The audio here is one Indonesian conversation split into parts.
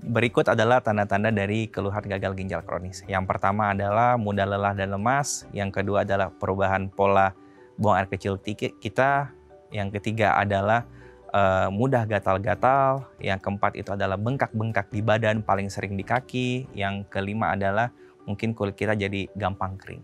Berikut adalah tanda-tanda dari keluhan gagal ginjal kronis. Yang pertama adalah mudah lelah dan lemas. Yang kedua adalah perubahan pola buang air kecil kita. Yang ketiga adalah mudah gatal-gatal. Yang keempat itu adalah bengkak-bengkak di badan, paling sering di kaki. Yang kelima adalah mungkin kulit kita jadi gampang kering.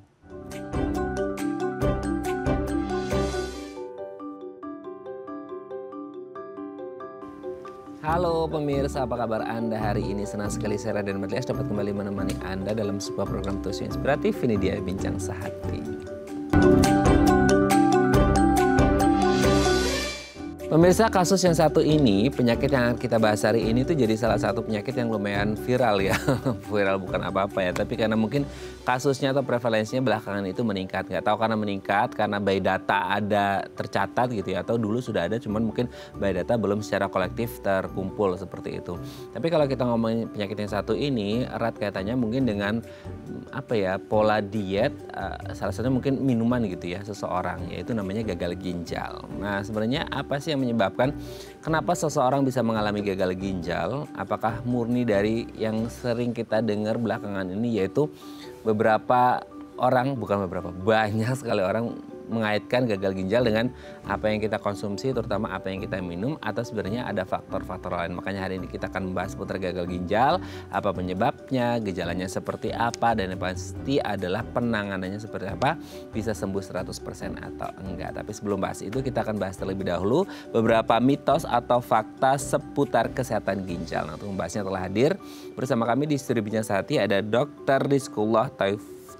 Halo pemirsa, apa kabar Anda hari ini? Senang sekali saya Raden Madlias dapat kembali menemani Anda dalam sebuah program Tusuk Inspiratif. Ini dia Bincang Sehati. Pemirsa, kasus yang satu ini, penyakit yang kita bahas hari ini tuh jadi salah satu penyakit yang lumayan viral ya. Viral bukan apa-apa ya, tapi karena mungkin kasusnya atau prevalensinya belakangan itu meningkat. Nggak tahu karena meningkat, karena by data ada tercatat gitu ya, atau dulu sudah ada cuman mungkin by data belum secara kolektif terkumpul seperti itu. Tapi kalau kita ngomongin penyakit yang satu ini, erat kaitannya mungkin dengan apa ya, pola diet, salah satunya mungkin minuman gitu ya seseorang, yaitu namanya gagal ginjal. Nah sebenarnya apa sih yang menyebabkan kenapa seseorang bisa mengalami gagal ginjal? Apakah murni dari yang sering kita dengar belakangan ini, yaitu beberapa orang, bukan beberapa, banyak sekali orang mengaitkan gagal ginjal dengan apa yang kita konsumsi, terutama apa yang kita minum, atau sebenarnya ada faktor-faktor lain. Makanya hari ini kita akan membahas seputar gagal ginjal, apa penyebabnya, gejalanya seperti apa, dan yang pasti adalah penanganannya seperti apa, bisa sembuh 100% atau enggak. Tapi sebelum bahas itu, kita akan bahas terlebih dahulu beberapa mitos atau fakta seputar kesehatan ginjal. Nah, untuk membahasnya telah hadir bersama kami di studio Bincang Sehati ada Dr. Rizkullah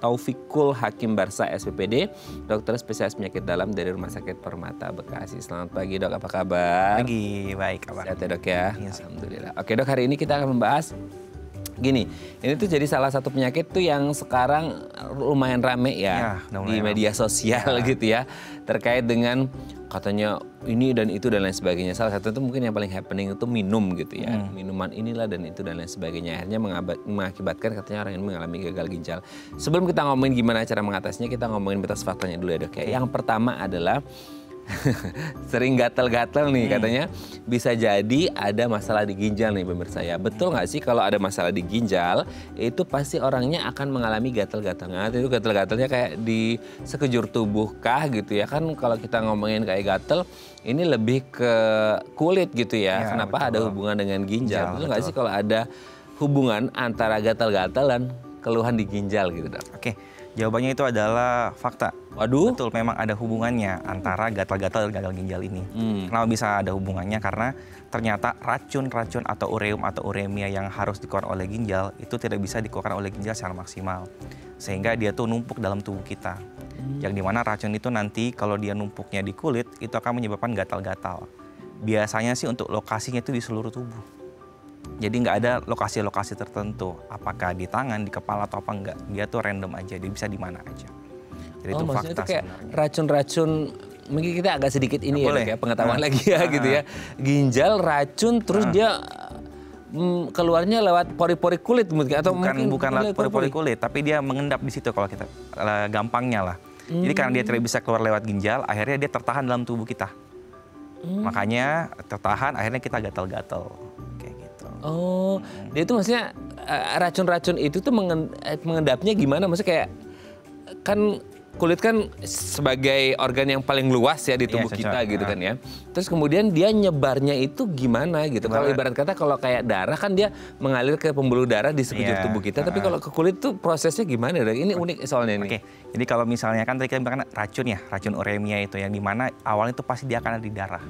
Taufikul Hakim Barsa SPPD, dokter spesialis penyakit dalam dari Rumah Sakit Permata Bekasi. Selamat pagi Dok, apa kabar? Pagi, baik kabar. Sehat ya Dok ya? Yes. Alhamdulillah. Oke Dok, hari ini kita akan membahas gini, ini tuh jadi salah satu penyakit tuh yang sekarang lumayan rame ya di media sosial gitu ya, terkait dengan katanya ini dan itu dan lain sebagainya. Salah satu itu mungkin yang paling happening itu minum gitu ya, minuman inilah dan itu dan lain sebagainya. Akhirnya mengakibatkan katanya orang ini mengalami gagal ginjal. Sebelum kita ngomongin gimana cara mengatasinya, kita ngomongin mitos faktanya dulu ya Dok ya. Yang pertama adalah sering gatal-gatal nih katanya bisa jadi ada masalah di ginjal nih pemirsa ya. Betul nggak sih kalau ada masalah di ginjal itu pasti orangnya akan mengalami gatal-gatal. Nah, itu gatal-gatalnya kayak di sekujur tubuh kah gitu ya. Kan kalau kita ngomongin kayak gatal ini lebih ke kulit gitu ya. Kenapa betul. Ada hubungan dengan ginjal? Betul nggak sih kalau ada hubungan antara gatal-gatal dan keluhan di ginjal gitu Dok? Oke, jawabannya itu adalah fakta. Waduh. Betul, memang ada hubungannya antara gatal-gatal dan gagal ginjal ini. Kenapa bisa ada hubungannya? Karena ternyata racun-racun atau ureum atau uremia yang harus dikeluarkan oleh ginjal itu tidak bisa dikeluarkan oleh ginjal secara maksimal. Sehingga dia tuh numpuk dalam tubuh kita. Yang dimana racun itu nanti kalau dia numpuknya di kulit itu akan menyebabkan gatal-gatal. Biasanya sih untuk lokasinya itu di seluruh tubuh. Jadi nggak ada lokasi-lokasi tertentu, apakah di tangan, di kepala atau apa enggak. Dia tuh random aja, dia bisa di mana aja. Jadi itu maksudnya fakta itu kayak sebenarnya. Racun-racun, mungkin kita agak sedikit ini boleh. Ya pengetahuan lagi ya gitu ya. Ginjal, racun, terus dia keluarnya lewat pori-pori kulit mungkin, atau bukan lewat pori-pori kulit, tapi dia mengendap di situ kalau kita gampangnya lah. Jadi karena dia tidak bisa keluar lewat ginjal, akhirnya dia tertahan dalam tubuh kita. Makanya tertahan, akhirnya kita gatal-gatal. Dia itu maksudnya racun-racun itu tuh mengendapnya gimana? Maksudnya kayak kan kulit kan sebagai organ yang paling luas ya di tubuh kita gitu kan ya. Terus kemudian dia nyebarnya itu gimana gitu? Kalau ibarat kata kalau kayak darah kan dia mengalir ke pembuluh darah di sekujur tubuh kita. Tapi kalau ke kulit tuh prosesnya gimana? Ini unik soalnya nih. Oke, jadi kalau misalnya kan tadi kita bilang racun ya, racun uremia itu yang dimana awalnya itu pasti dia akan ada di darah.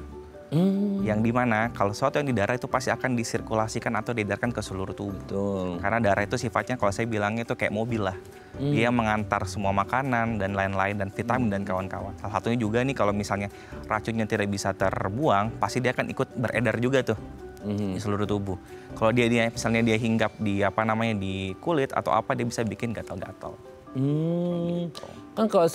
Yang dimana kalau sesuatu yang di darah itu pasti akan disirkulasikan atau diedarkan ke seluruh tubuh. Betul. Karena darah itu sifatnya kalau saya bilangnya itu kayak mobil lah. Dia mengantar semua makanan dan lain-lain dan vitamin dan kawan-kawan. Salah satunya juga nih kalau misalnya racunnya tidak bisa terbuang, pasti dia akan ikut beredar juga tuh di seluruh tubuh. Kalau dia misalnya dia hinggap di di kulit atau apa, dia bisa bikin gatal-gatal. Kan kalau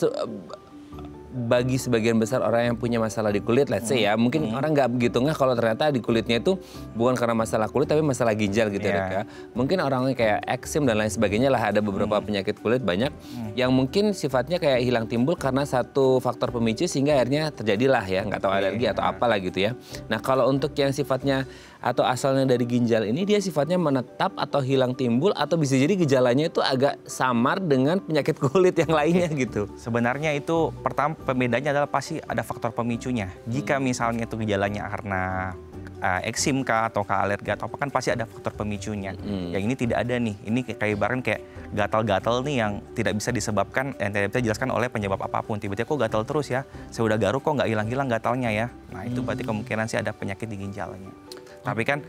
bagi sebagian besar orang yang punya masalah di kulit, let's say ya, mungkin orang nggak begitu nggak kalau ternyata di kulitnya itu bukan karena masalah kulit tapi masalah ginjal gitu ya, Dok ya. Mungkin orangnya kayak eksim dan lain sebagainya lah, ada beberapa penyakit kulit banyak yang mungkin sifatnya kayak hilang timbul karena satu faktor pemicu sehingga akhirnya terjadilah ya, nggak tahu alergi atau apalah gitu ya. Nah kalau untuk yang sifatnya atau asalnya dari ginjal ini, dia sifatnya menetap atau hilang timbul atau bisa jadi gejalanya itu agak samar dengan penyakit kulit yang lainnya gitu. Sebenarnya itu pertama pembedanya adalah pasti ada faktor pemicunya. Jika misalnya itu gejalanya karena eksim kah atau alergi atau apa, kan pasti ada faktor pemicunya. Yang ini tidak ada nih. Ini kayak ibarat kayak gatal-gatal nih yang tidak bisa disebabkan dan tidak bisa dijelaskan oleh penyebab apapun. Tiba-tiba kok gatal terus ya. Saya udah garuk kok nggak hilang-hilang gatalnya ya. Nah itu berarti kemungkinan sih ada penyakit di ginjalnya. Tapi kan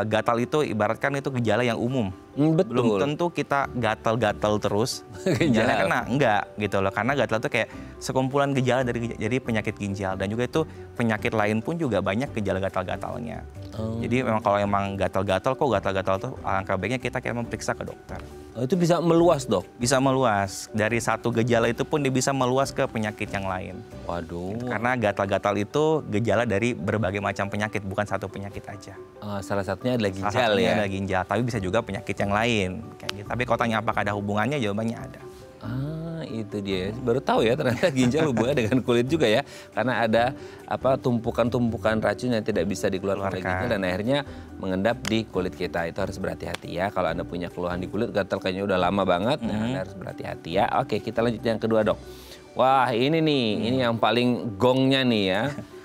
gatal itu ibaratkan itu gejala yang umum. Betul. Belum tentu kita gatal-gatal terus ginjalnya kena, enggak gitu loh. Karena gatal itu kayak sekumpulan gejala dari penyakit ginjal, dan juga itu penyakit lain pun juga banyak gejala gatal-gatalnya. Jadi memang kalau emang gatal-gatal tuh alangkah baiknya kita kayak memeriksa ke dokter. Oh, itu bisa meluas, Dok? Bisa meluas. Dari satu gejala itu pun dia bisa meluas ke penyakit yang lain. Waduh. Gitu. Karena gatal-gatal itu gejala dari berbagai macam penyakit, bukan satu penyakit aja. Salah satunya adalah ginjal. Salah satunya ya. ada ginjal, tapi bisa juga penyakit yang lain. Kayak gitu. Tapi kalau tanya apakah ada hubungannya, jawabannya ada. Itu dia. Baru tahu ya ternyata ginjal hubungannya dengan kulit juga ya. Karena ada tumpukan-tumpukan racun yang tidak bisa dikeluarkan oleh ginjal dan akhirnya mengendap di kulit kita. Itu harus berhati-hati ya. Kalau Anda punya keluhan di kulit, gatal kayaknya udah lama banget, nah Anda harus berhati-hati ya. Oke, kita lanjut yang kedua, Dok. Wah, ini nih, ini yang paling gongnya nih ya.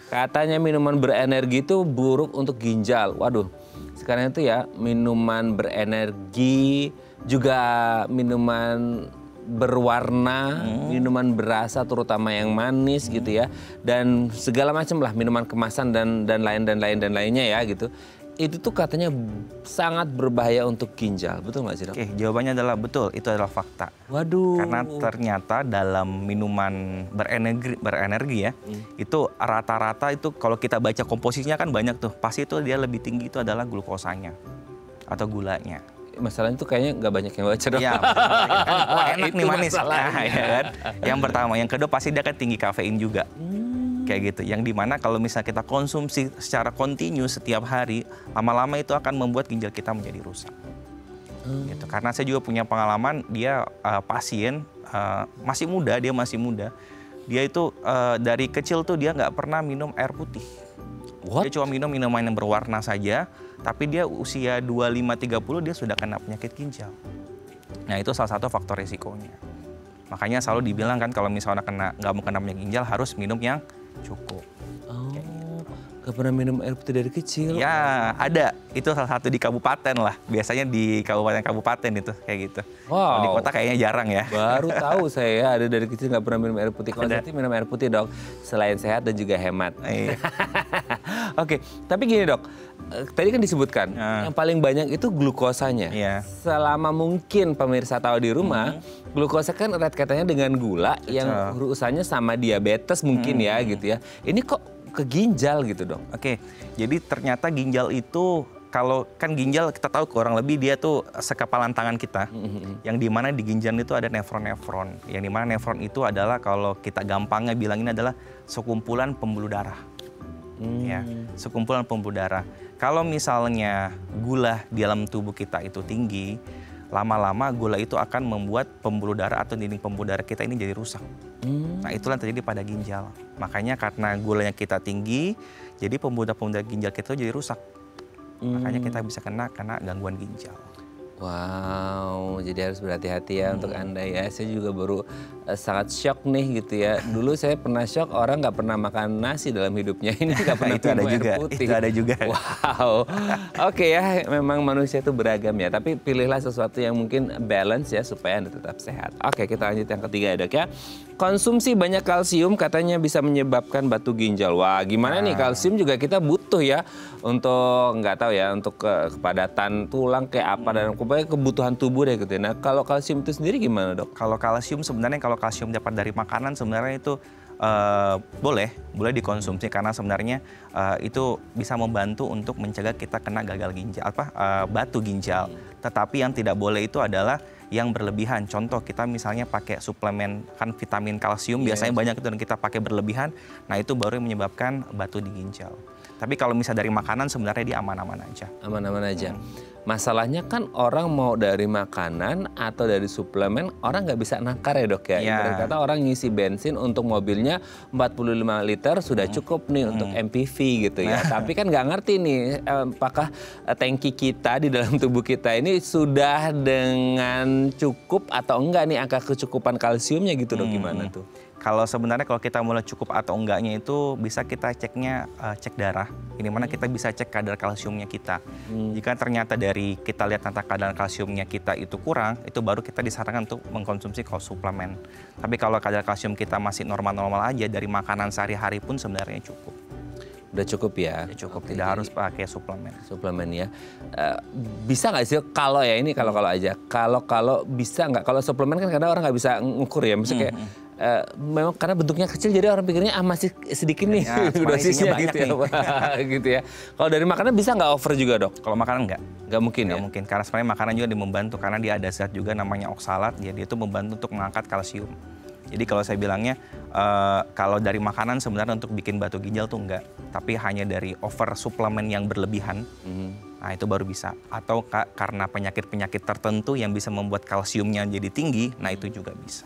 Katanya minuman berenergi itu buruk untuk ginjal. Waduh, sekarang itu ya minuman berenergi, juga minuman berwarna, minuman berasa terutama yang manis gitu ya, dan segala macam lah minuman kemasan dan lainnya ya gitu. Itu tuh katanya sangat berbahaya untuk ginjal, betul nggak sih, Dok? Oke, jawabannya adalah betul, itu adalah fakta. Waduh. Karena ternyata dalam minuman berenergi ya, itu rata-rata itu kalau kita baca komposisinya kan banyak tuh, pasti itu dia lebih tinggi itu adalah glukosanya atau gulanya. Masalahnya tuh kayaknya nggak banyak yang baca, Dok. Iya, kan, wah enak nih manis. Nah, ya kan? Yang pertama, yang kedua pasti dia kan tinggi kafein juga. Kayak gitu. Yang dimana kalau misalnya kita konsumsi secara kontinu setiap hari, lama-lama itu akan membuat ginjal kita menjadi rusak. Gitu. Karena saya juga punya pengalaman, dia pasien masih muda, dia itu dari kecil tuh dia nggak pernah minum air putih. What? Dia cuma minum minuman yang berwarna saja, tapi dia usia 25-30 dia sudah kena penyakit ginjal. Nah itu salah satu faktor risikonya. Makanya selalu dibilang kan kalau misalnya nggak mau kena penyakit ginjal harus minum yang cukup. Gak pernah minum air putih dari kecil? Ya ada, itu salah satu di kabupaten lah. Biasanya di kabupaten itu kayak gitu. Wow. Di kota kayaknya jarang ya. Baru tahu saya ada dari kecil nggak pernah minum air putih. Kalau nanti minum air putih, Dok, selain sehat dan juga hemat. Oke, tapi gini, Dok. Tadi kan disebutkan yang paling banyak itu glukosanya. Selama mungkin pemirsa tahu di rumah, glukosa kan erat katanya dengan gula yang urusannya sama diabetes mungkin ya gitu ya. Ini kok ke ginjal gitu, Dok? Oke, jadi ternyata ginjal itu, kalau kan ginjal kita tahu kurang lebih dia tuh sekepalan tangan kita, yang dimana di ginjal itu ada nefron-nefron, yang dimana nefron itu adalah kalau kita gampangnya bilangin adalah sekumpulan pembuluh darah, ya, sekumpulan pembuluh darah. Kalau misalnya gula di dalam tubuh kita itu tinggi, lama-lama gula itu akan membuat pembuluh darah atau dinding pembuluh darah kita ini jadi rusak. Nah itulah yang terjadi pada ginjal. Makanya karena gulanya kita tinggi, jadi pembuluh darah ginjal kita jadi rusak. Makanya kita bisa kena gangguan ginjal. Wow, jadi harus berhati-hati ya untuk Anda ya. Saya juga baru sangat shock nih gitu ya. Dulu saya pernah shock orang nggak pernah makan nasi dalam hidupnya. Ini nggak pernah minum air putih. Itu ada juga. Wow. Oke ya, memang manusia itu beragam ya. Tapi pilihlah sesuatu yang mungkin balance ya supaya Anda tetap sehat. Oke, kita lanjut yang ketiga ya, Dok ya. Konsumsi banyak kalsium katanya bisa menyebabkan batu ginjal. Wah, gimana nih, kalsium juga kita butuh ya untuk nggak tahu ya untuk kepadatan tulang kayak apa dan kebutuhan tubuh deh gitu. Nah, kalau kalsium itu sendiri gimana, Dok? Kalau kalsium sebenarnya kalau kalsium dapat dari makanan sebenarnya itu boleh dikonsumsi karena sebenarnya itu bisa membantu untuk mencegah kita kena gagal ginjal batu ginjal. Tetapi yang tidak boleh itu adalah yang berlebihan. Contoh kita misalnya pakai suplemen kan vitamin kalsium biasanya banyak itu dan kita pakai berlebihan, nah itu baru yang menyebabkan batu di ginjal. Tapi kalau misalnya dari makanan sebenarnya dia aman-aman aja. Aman-aman aja. Masalahnya kan orang mau dari makanan atau dari suplemen, orang nggak bisa nakar ya dok ya. Ibarat kata orang ngisi bensin untuk mobilnya 45 liter sudah cukup nih untuk MPV gitu ya. Tapi kan nggak ngerti nih apakah tangki kita di dalam tubuh kita ini sudah dengan cukup atau enggak nih angka kecukupan kalsiumnya gitu dok, gimana tuh? Kalau sebenarnya kalau kita mulai cukup atau enggaknya itu bisa kita ceknya cek darah. Ini mana kita bisa cek kadar kalsiumnya kita. Jika ternyata dari kita lihat tentang kadar kalsiumnya kita itu kurang, itu baru kita disarankan untuk mengkonsumsi suplemen. Tapi kalau kadar kalsium kita masih normal-normal aja dari makanan sehari-hari pun sebenarnya cukup. Udah cukup ya? Udah cukup, tidak harus pakai suplemen. Suplemen ya. Bisa nggak sih kalau ya ini kalau aja. Kalau bisa nggak, kalau suplemen kan kadang orang nggak bisa ngukur ya. Misalnya kayak memang karena bentuknya kecil jadi orang pikirnya masih sedikit nih dosisnya gitu ya. Gitu ya. Kalau dari makanan bisa nggak over juga dok? Kalau makanan nggak. Nggak mungkin nggak mungkin. Karena sebenarnya makanan juga membantu karena dia ada zat juga namanya oksalat. Jadi itu membantu untuk mengangkat kalsium. Jadi kalau saya bilangnya kalau dari makanan sebenarnya untuk bikin batu ginjal tuh enggak. Tapi hanya dari over suplemen yang berlebihan. Nah itu baru bisa. Atau karena penyakit-penyakit tertentu yang bisa membuat kalsiumnya jadi tinggi. Nah itu juga bisa.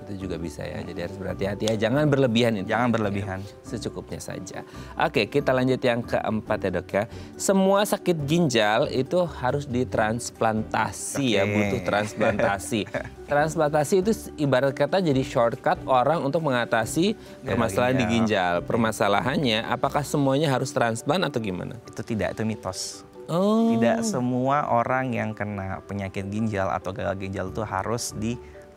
Itu juga bisa ya, jadi harus berhati-hati ya, jangan berlebihan ini. Jangan berlebihan. Secukupnya saja. Oke, kita lanjut yang keempat ya dok ya. Semua sakit ginjal itu harus ditransplantasi ya, butuh transplantasi. Transplantasi itu ibarat kata jadi shortcut orang untuk mengatasi permasalahan di ginjal. Permasalahannya apakah semuanya harus transplant atau gimana? Itu tidak, itu mitos. Tidak semua orang yang kena penyakit ginjal atau gagal ginjal itu harus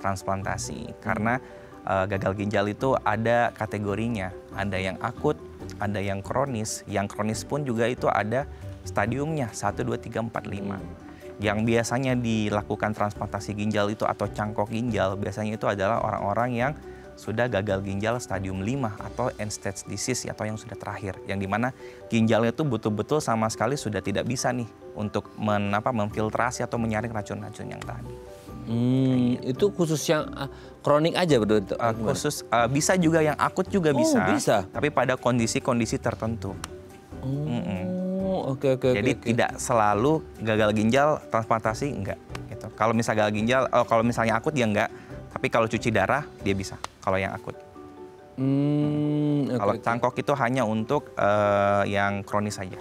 transplantasi karena gagal ginjal itu ada kategorinya, ada yang akut, ada yang kronis pun juga itu ada stadiumnya 1, 2, 3, 4, 5. Yang biasanya dilakukan transplantasi ginjal itu atau cangkok ginjal biasanya itu adalah orang-orang yang sudah gagal ginjal stadium 5 atau end stage disease atau yang sudah terakhir, yang dimana ginjalnya itu betul-betul sama sekali sudah tidak bisa nih untuk memfiltrasi atau menyaring racun-racun yang tadi. Itu khusus yang kronik aja betul? Khusus bisa juga yang akut juga bisa. Tapi pada kondisi-kondisi tertentu. Oke. Jadi tidak selalu gagal ginjal transplantasi enggak. Gitu. Kalau misalnya gagal ginjal, kalau misalnya akut ya enggak. Tapi kalau cuci darah dia bisa. Kalau yang akut. Kalau cangkok itu hanya untuk yang kronis saja.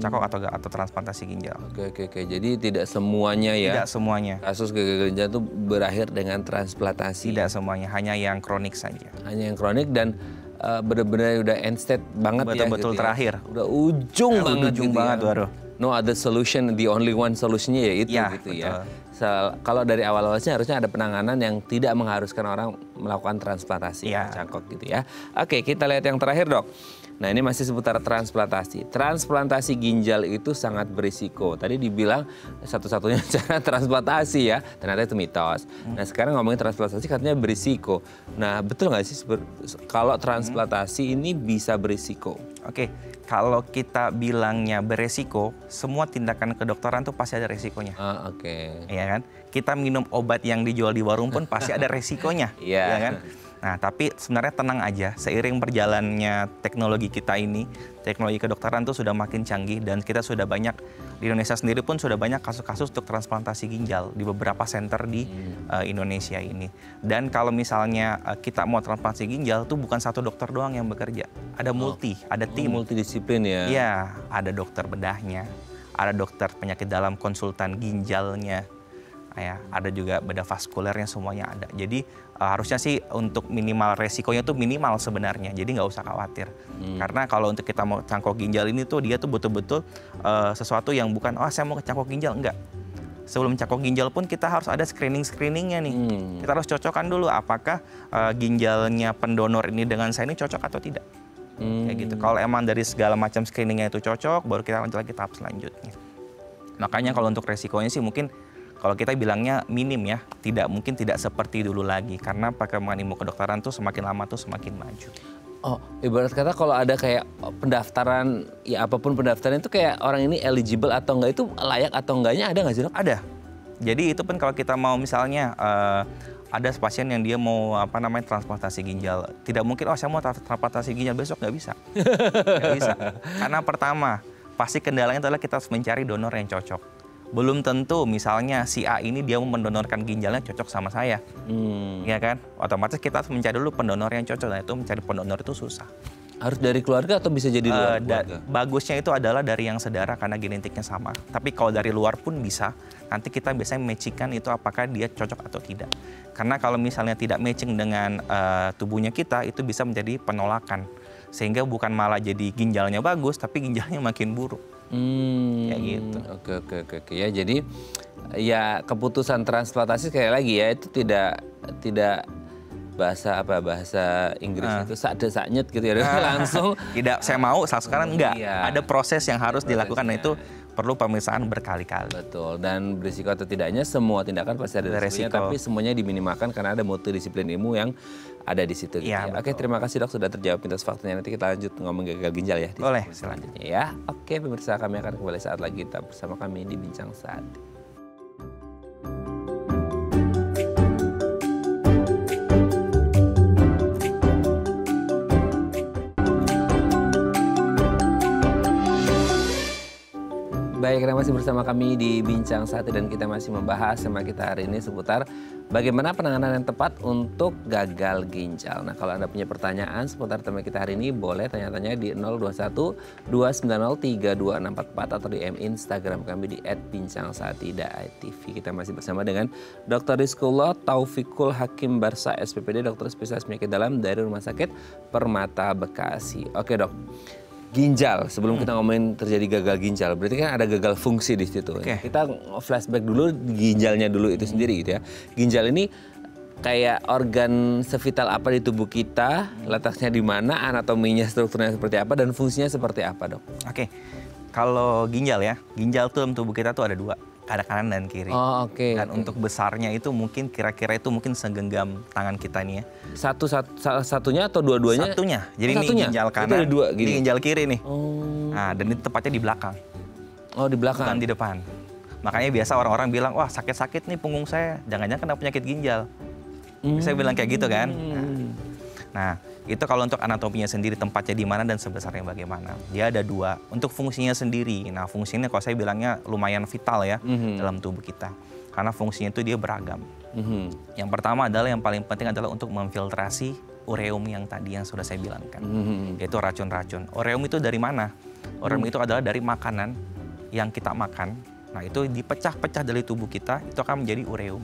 Cangkok atau transplantasi ginjal. Oke. Jadi tidak semuanya ya? Tidak semuanya. Kasus gagal ginjal itu berakhir dengan transplantasi? Tidak semuanya, hanya yang kronik saja. Hanya yang kronik dan benar-benar udah end state banget ya? Betul-betul gitu terakhir. Ya? Udah ujung banget ujung gitu banget, ya? Waduh. No other solution, the only one solutionnya ya itu gitu betul. Ya. Kalau dari awal-awalnya harusnya ada penanganan yang tidak mengharuskan orang melakukan transplantasi cangkok gitu ya. Oke, kita lihat yang terakhir dok. Nah ini masih seputar transplantasi. Transplantasi ginjal itu sangat berisiko. Tadi dibilang satu-satunya cara transplantasi ya, ternyata itu mitos. Nah sekarang ngomongin transplantasi katanya berisiko. Nah betul nggak sih kalau transplantasi ini bisa berisiko? Oke, kalau kita bilangnya beresiko, semua tindakan kedokteran tuh pasti ada resikonya. Oke. Iya kan? Kita minum obat yang dijual di warung pun pasti ada resikonya. Iya kan? Nah, tapi sebenarnya tenang aja, seiring berjalannya teknologi kita ini, teknologi kedokteran tuh sudah makin canggih dan kita sudah banyak, di Indonesia sendiri pun sudah banyak kasus-kasus untuk transplantasi ginjal di beberapa center di Indonesia ini. Dan kalau misalnya kita mau transplantasi ginjal tuh bukan satu dokter doang yang bekerja, ada ada tim. Multidisiplin ya? Iya, ada dokter bedahnya, ada dokter penyakit dalam konsultan ginjalnya, ya, ada juga bedah vaskulernya, semuanya ada. Jadi harusnya sih untuk minimal resikonya tuh minimal sebenarnya. Jadi nggak usah khawatir. Karena kalau untuk kita mau cangkok ginjal ini tuh dia tuh betul-betul sesuatu yang bukan saya mau ke cangkok ginjal, enggak. Sebelum cangkok ginjal pun kita harus ada screeningnya nih. Kita harus cocokkan dulu apakah ginjalnya pendonor ini dengan saya ini cocok atau tidak. Kayak gitu. Kalau emang dari segala macam screeningnya itu cocok, baru kita lanjut lagi tahap selanjutnya. Makanya kalau untuk resikonya sih mungkin kalau kita bilangnya minim ya, mungkin tidak seperti dulu lagi karena perkembangan ilmu kedokteran tuh semakin lama tuh semakin maju. Oh, ibarat kata kalau ada kayak pendaftaran, ya apapun pendaftaran itu kayak orang ini eligible atau enggak, itu layak atau enggaknya ada nggak sih dok? Ada. Jadi itu pun kalau kita mau misalnya ada pasien yang dia mau transplantasi ginjal, tidak mungkin saya mau transplantasi ginjal besok, nggak bisa. Nggak bisa. Karena pertama, pasti kendalanya adalah kita harus mencari donor yang cocok. Belum tentu misalnya si A ini dia mau mendonorkan ginjalnya cocok sama saya. Ya kan? Otomatis kita harus mencari dulu pendonor yang cocok, dan itu mencari pendonor itu susah. Harus dari keluarga atau bisa jadi luar keluarga? Bagusnya itu adalah dari yang saudara karena genetiknya sama. Tapi kalau dari luar pun bisa. Nanti kita biasanya matchingkan itu apakah dia cocok atau tidak. Karena kalau misalnya tidak matching dengan tubuhnya kita, itu bisa menjadi penolakan. Sehingga bukan malah jadi ginjalnya bagus, tapi ginjalnya makin buruk. Kayak gitu. Oke. Ya, jadi ya keputusan transplantasi sekali lagi ya itu tidak bahasa Inggris itu sak-desaknyet gitu ya, langsung. Tidak, saya mau saat sekarang enggak. Iya. Ada proses yang harus dilakukan, dan itu perlu pemeriksaan berkali-kali. Betul, dan berisiko atau tidaknya semua tindakan pasti ada resikonya, tapi semuanya diminimalkan karena ada multidisiplin ilmu yang ada di situ. Gitu ya. Oke, terima kasih Dok sudah terjawab pintas faktornya. Nanti kita lanjut ngomong gagal ginjal ya. Boleh, selanjutnya ya. Oke, pemirsa, kami akan kembali saat lagi tetap bersama kami di Bincang Saat. Baik, Anda masih bersama kami di Bincang Saat, dan kita masih membahas sama kita hari ini seputar bagaimana penanganan yang tepat untuk gagal ginjal. Nah, kalau Anda punya pertanyaan seputar tema kita hari ini, boleh tanya-tanya di 021 290 3244 atau di Instagram kami di @bincangsaat.tv. Kita masih bersama dengan Dr. Rizkullah Taufikul Hakim Barsa, SPPD, dokter spesialis penyakit dalam dari Rumah Sakit Permata Bekasi. Oke, Dok. Ginjal, sebelum kita ngomongin terjadi gagal ginjal, berarti kan ada gagal fungsi di situ. Kita flashback dulu ginjalnya dulu itu sendiri gitu ya. Ginjal ini kayak organ sevital apa di tubuh kita, letaknya di mana, anatominya, strukturnya seperti apa, dan fungsinya seperti apa, Dok? Oke, kalau ginjal ya, ginjal tuh dalam tubuh kita tuh ada dua. Ada kanan dan kiri. Dan untuk besarnya itu mungkin kira-kira itu mungkin segenggam tangan kita nih ya. Satunya atau dua-duanya? Satunya. Jadi ini ginjal kanan, ini ginjal kiri nih. Nah, dan ini tepatnya di belakang. Oh, di belakang. Bukan di depan. Makanya biasa orang-orang bilang, wah sakit-sakit nih punggung saya, jangan-jangan kena penyakit ginjal. Saya bilang kayak gitu kan. Nah, itu kalau untuk anatominya sendiri, tempatnya di mana dan sebesarnya bagaimana. Dia ada dua. Untuk fungsinya sendiri, nah fungsinya kalau saya bilangnya lumayan vital ya dalam tubuh kita. Karena fungsinya itu dia beragam. Yang pertama adalah, yang paling penting adalah untuk memfiltrasi ureum yang tadi yang sudah saya bilangkan. Yaitu racun-racun. Ureum itu dari mana? Ureum itu adalah dari makanan yang kita makan. Nah, itu dipecah-pecah dari tubuh kita, itu akan menjadi ureum.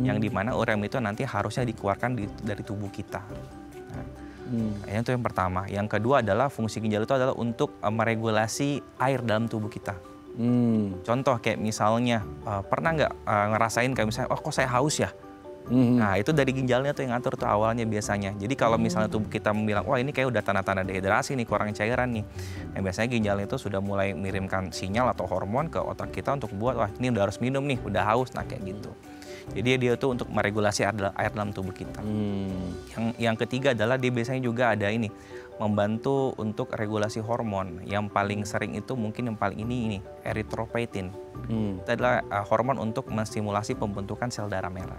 Yang dimana ureum itu nanti harusnya dikeluarkan dari tubuh kita. Itu yang pertama. Yang kedua adalah fungsi ginjal itu adalah untuk meregulasi air dalam tubuh kita. Contoh kayak misalnya pernah nggak ngerasain kayak misalnya, oh kok saya haus ya? Nah, itu dari ginjalnya tuh yang ngatur tuh awalnya biasanya. Jadi kalau misalnya tubuh kita bilang, wah ini kayak udah tanda-tanda dehidrasi nih, kurang cairan nih. Nah, biasanya ginjal itu sudah mulai mengirimkan sinyal atau hormon ke otak kita untuk buat, wah ini udah harus minum nih, udah haus, nah kayak gitu. Jadi dia tuh untuk meregulasi air dalam tubuh kita. Yang ketiga adalah dia biasanya juga ada ini, membantu untuk regulasi hormon. Yang paling sering itu mungkin yang paling ini erythropoietin. Itu adalah hormon untuk menstimulasi pembentukan sel darah merah.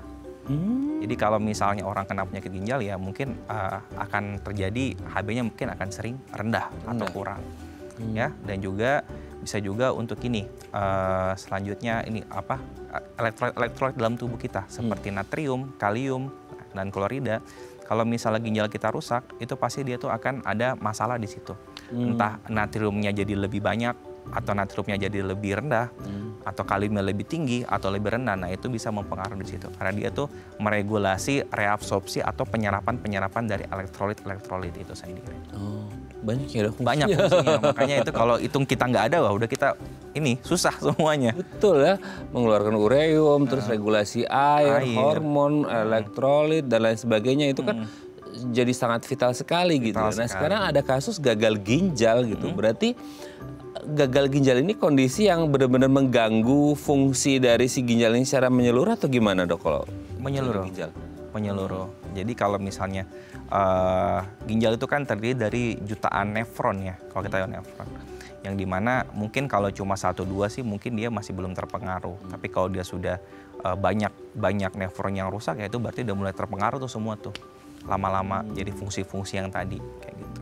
Jadi kalau misalnya orang kena penyakit ginjal ya mungkin akan terjadi HB-nya mungkin akan sering rendah atau kurang. Ya, dan juga bisa juga untuk ini selanjutnya ini elektrolit dalam tubuh kita seperti natrium, kalium, dan klorida. Kalau misalnya ginjal kita rusak, itu pasti dia tuh akan ada masalah di situ. Entah natriumnya jadi lebih banyak atau natriumnya jadi lebih rendah, atau kaliumnya lebih tinggi atau lebih rendah. Nah, itu bisa mempengaruhi di situ karena dia tuh meregulasi reabsorpsi atau penyerapan dari elektrolit itu sendiri. Banyak ya, Dok? Banyak fungsinya. Makanya itu kalau hitung kita nggak ada, wah udah kita ini susah semuanya. Betul ya, mengeluarkan ureum, terus regulasi air, hormon, elektrolit dan lain sebagainya itu kan jadi sangat vital sekali gitu. Nah, sekarang ada kasus gagal ginjal gitu. Berarti gagal ginjal ini kondisi yang benar-benar mengganggu fungsi dari si ginjal ini secara menyeluruh atau gimana, Dok, kalau menyeluruh? Ginjal? Menyeluruh. Jadi kalau misalnya ginjal itu kan terdiri dari jutaan nefron ya, kalau kita tahu nefron. Yang dimana mungkin kalau cuma 1-2 sih mungkin dia masih belum terpengaruh. Tapi kalau dia sudah banyak nefron yang rusak, ya itu berarti udah mulai terpengaruh tuh semua tuh. Lama-lama jadi fungsi-fungsi yang tadi kayak gitu.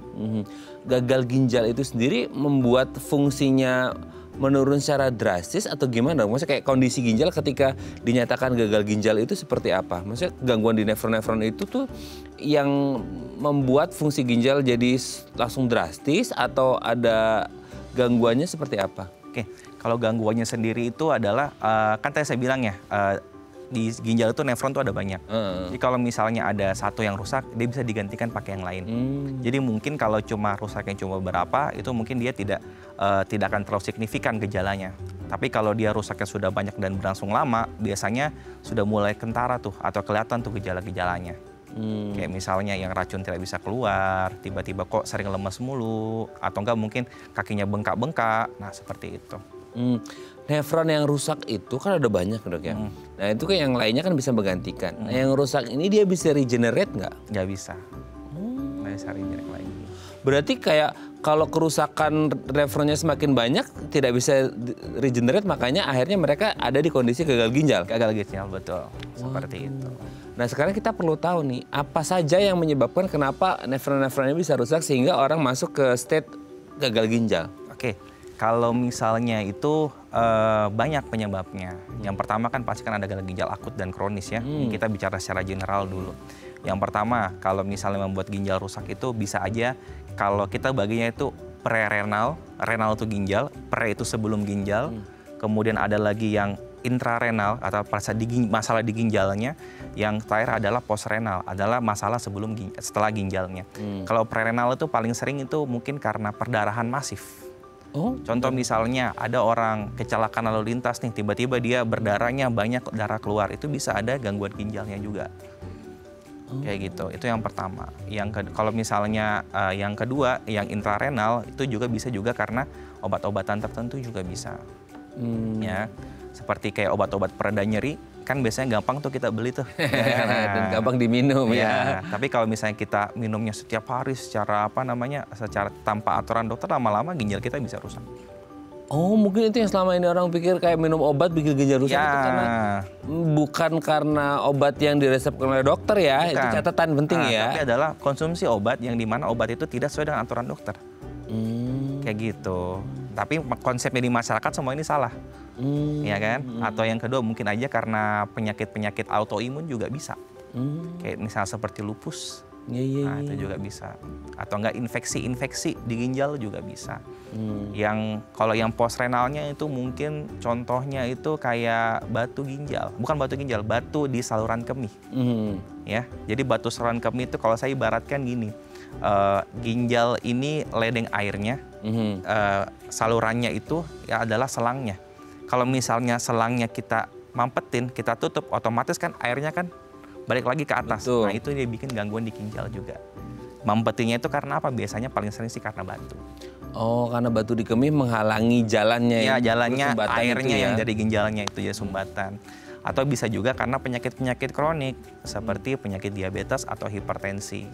Gagal ginjal itu sendiri membuat fungsinya menurun secara drastis atau gimana? Maksudnya kayak kondisi ginjal ketika dinyatakan gagal ginjal itu seperti apa? Maksudnya gangguan di nefron-nefron itu tuh yang membuat fungsi ginjal jadi langsung drastis atau ada gangguannya seperti apa? Oke, kalau gangguannya sendiri itu adalah, kan tadi saya bilang ya, di ginjal itu nefron tuh ada banyak. Jadi kalau misalnya ada satu yang rusak, dia bisa digantikan pakai yang lain. Jadi mungkin kalau cuma rusaknya cuma berapa, itu mungkin dia tidak akan terlalu signifikan gejalanya. Tapi kalau dia rusaknya sudah banyak dan berlangsung lama, biasanya sudah mulai kentara tuh atau kelihatan tuh gejala-gejalanya. Kayak misalnya yang racun tidak bisa keluar, tiba-tiba kok sering lemes mulu, atau enggak mungkin kakinya bengkak-bengkak, nah seperti itu. Nefron yang rusak itu kan ada banyak dok ya. Nah itu kan yang lainnya kan bisa menggantikan. Nah, yang rusak ini dia bisa regenerate nggak? Nggak bisa. Nggak bisa regenerate lagi. Berarti kayak kalau kerusakan nefronnya semakin banyak tidak bisa regenerate, makanya akhirnya mereka ada di kondisi gagal ginjal. Gagal ginjal, betul. Seperti itu. Nah sekarang kita perlu tahu nih, apa saja yang menyebabkan kenapa nefron-nefronnya bisa rusak sehingga orang masuk ke state gagal ginjal. Oke, kalau misalnya itu banyak penyebabnya. Yang pertama kan pasti kan ada gagal ginjal akut dan kronis ya. Kita bicara secara general dulu. Yang pertama, kalau misalnya membuat ginjal rusak itu bisa aja kalau kita baginya itu prerenal, renal itu ginjal, pre itu sebelum ginjal, kemudian ada lagi yang intrarenal atau masalah di ginjalnya, yang terakhir adalah postrenal, adalah masalah setelah ginjalnya. Kalau prerenal itu paling sering itu mungkin karena perdarahan masif. Contoh misalnya ada orang kecelakaan lalu lintas nih, tiba-tiba dia berdarahnya banyak darah keluar, itu bisa ada gangguan ginjalnya juga. Kayak gitu, itu yang pertama. Kalau misalnya yang kedua, yang intrarenal itu juga bisa juga karena obat-obatan tertentu juga bisa. Ya, seperti kayak obat-obat pereda nyeri, kan biasanya gampang tuh kita beli tuh. Dan gampang diminum ya. Tapi kalau misalnya kita minumnya setiap hari secara secara tanpa aturan dokter, lama-lama ginjal kita bisa rusak. Oh, mungkin itu yang selama ini orang pikir kayak minum obat bikin ginjal rusak itu karena bukan karena obat yang diresepkan oleh dokter ya. Bukan. Itu catatan penting ya. Tapi adalah konsumsi obat yang dimana obat itu tidak sesuai dengan aturan dokter. Kayak gitu. Tapi konsepnya di masyarakat semua ini salah. Ya kan? Atau yang kedua mungkin aja karena penyakit-penyakit autoimun juga bisa. Kayak misalnya seperti lupus. Nah, itu juga bisa. Atau enggak infeksi di ginjal juga bisa. Yang kalau yang postrenalnya itu mungkin contohnya itu kayak batu ginjal. Bukan batu ginjal, batu di saluran kemih. Ya, jadi batu saluran kemih itu kalau saya ibaratkan gini. Ginjal ini ledeng airnya, salurannya itu ya adalah selangnya. Kalau misalnya selangnya kita mampetin, kita tutup, otomatis kan airnya kan balik lagi ke atas. Betul. Nah itu dia bikin gangguan di ginjal juga. Mampetinnya itu karena apa? Biasanya paling sering sih karena batu. Oh, karena batu di kemih menghalangi jalannya ya? Ya, jalannya airnya ya? Yang dari ginjalnya itu ya sumbatan. Atau bisa juga karena penyakit-penyakit kronik seperti penyakit diabetes atau hipertensi.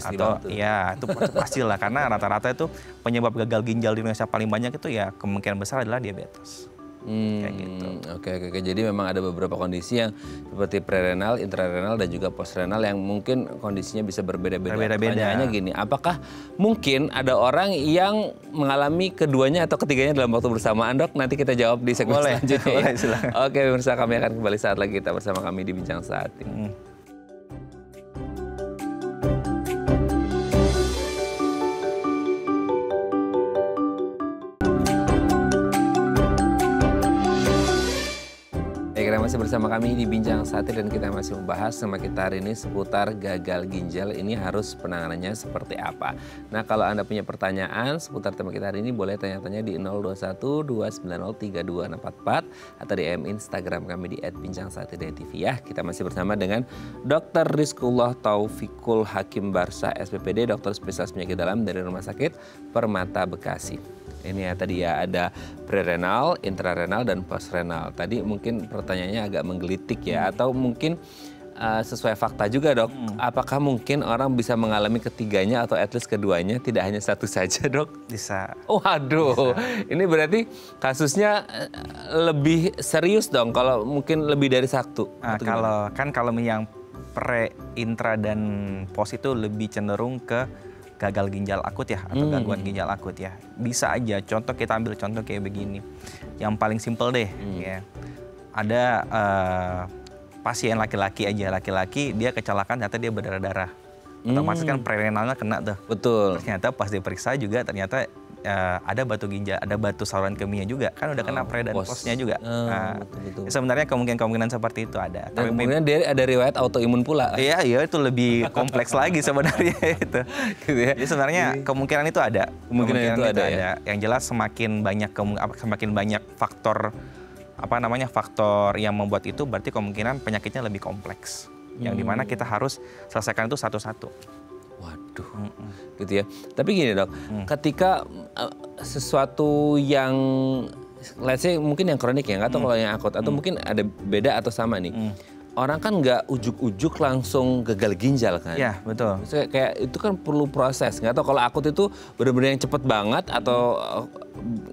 Atau ya itu pastilah karena rata-rata itu penyebab gagal ginjal di Indonesia paling banyak itu ya kemungkinan besar adalah diabetes. Kayak gitu. Oke. Jadi memang ada beberapa kondisi yang seperti prerenal, intrarenal dan juga postrenal yang mungkin kondisinya bisa berbeda-beda. Pertanyaannya gini, apakah mungkin ada orang yang mengalami keduanya atau ketiganya dalam waktu bersamaan, Dok? Nanti kita jawab di segmen selanjutnya. Boleh, silakan. Oke, pemirsa, kami akan kembali saat lagi kita bersama kami di Bincang Saat ini. Masih bersama kami di Bincang Satir dan kita masih membahas sama kita hari ini seputar gagal ginjal. Ini harus penanganannya seperti apa. Nah kalau Anda punya pertanyaan seputar tema kita hari ini boleh tanya-tanya di 021-290-3244 atau di Instagram kami di @bincangsatir.tv ya. Kita masih bersama dengan Dr. Rizkullah Taufikul Hakim Barsa SPPD, dokter spesialis penyakit dalam dari Rumah Sakit Permata Bekasi. Ini ya tadi ya ada prerenal, intrarenal dan postrenal. Tadi mungkin pertanyaannya agak menggelitik ya atau mungkin sesuai fakta juga dok, apakah mungkin orang bisa mengalami ketiganya atau at least keduanya, tidak hanya satu saja dok? Bisa. Waduh, ini berarti kasusnya lebih serius dong kalau mungkin lebih dari satu. Kalau yang pre, intra, dan post itu lebih cenderung ke gagal ginjal akut ya, atau gangguan ginjal akut ya. Bisa aja, kita ambil contoh kayak begini. Yang paling simple deh ya. Ada pasien laki-laki dia kecelakaan ternyata dia berdarah-darah. Otomatis kan prerenalnya kena tuh. Betul. Ternyata pas diperiksa juga ternyata ada batu ginjal, ada batu saluran kemihnya juga. Kan udah kena pre dan postnya juga. Betul. Sebenarnya kemungkinan seperti itu ada. Dan kemungkinan dia ada riwayat autoimun pula. Iya itu lebih kompleks lagi sebenarnya itu. Gitu ya. Jadi sebenarnya kemungkinan itu ada. Kemungkinan itu ada. Ya? Yang jelas semakin banyak faktor faktor yang membuat itu, berarti kemungkinan penyakitnya lebih kompleks. Yang dimana kita harus selesaikan itu satu-satu. Waduh, gitu ya. Tapi gini dok, ketika sesuatu yang, let's say mungkin yang kronik ya, nggak tahu kalau yang akut, atau mungkin ada beda atau sama nih. Orang kan nggak ujuk-ujuk langsung gagal ginjal kan? Iya, betul. Maksudnya kayak itu kan perlu proses. Nggak tahu kalau akut itu benar-benar yang cepet banget atau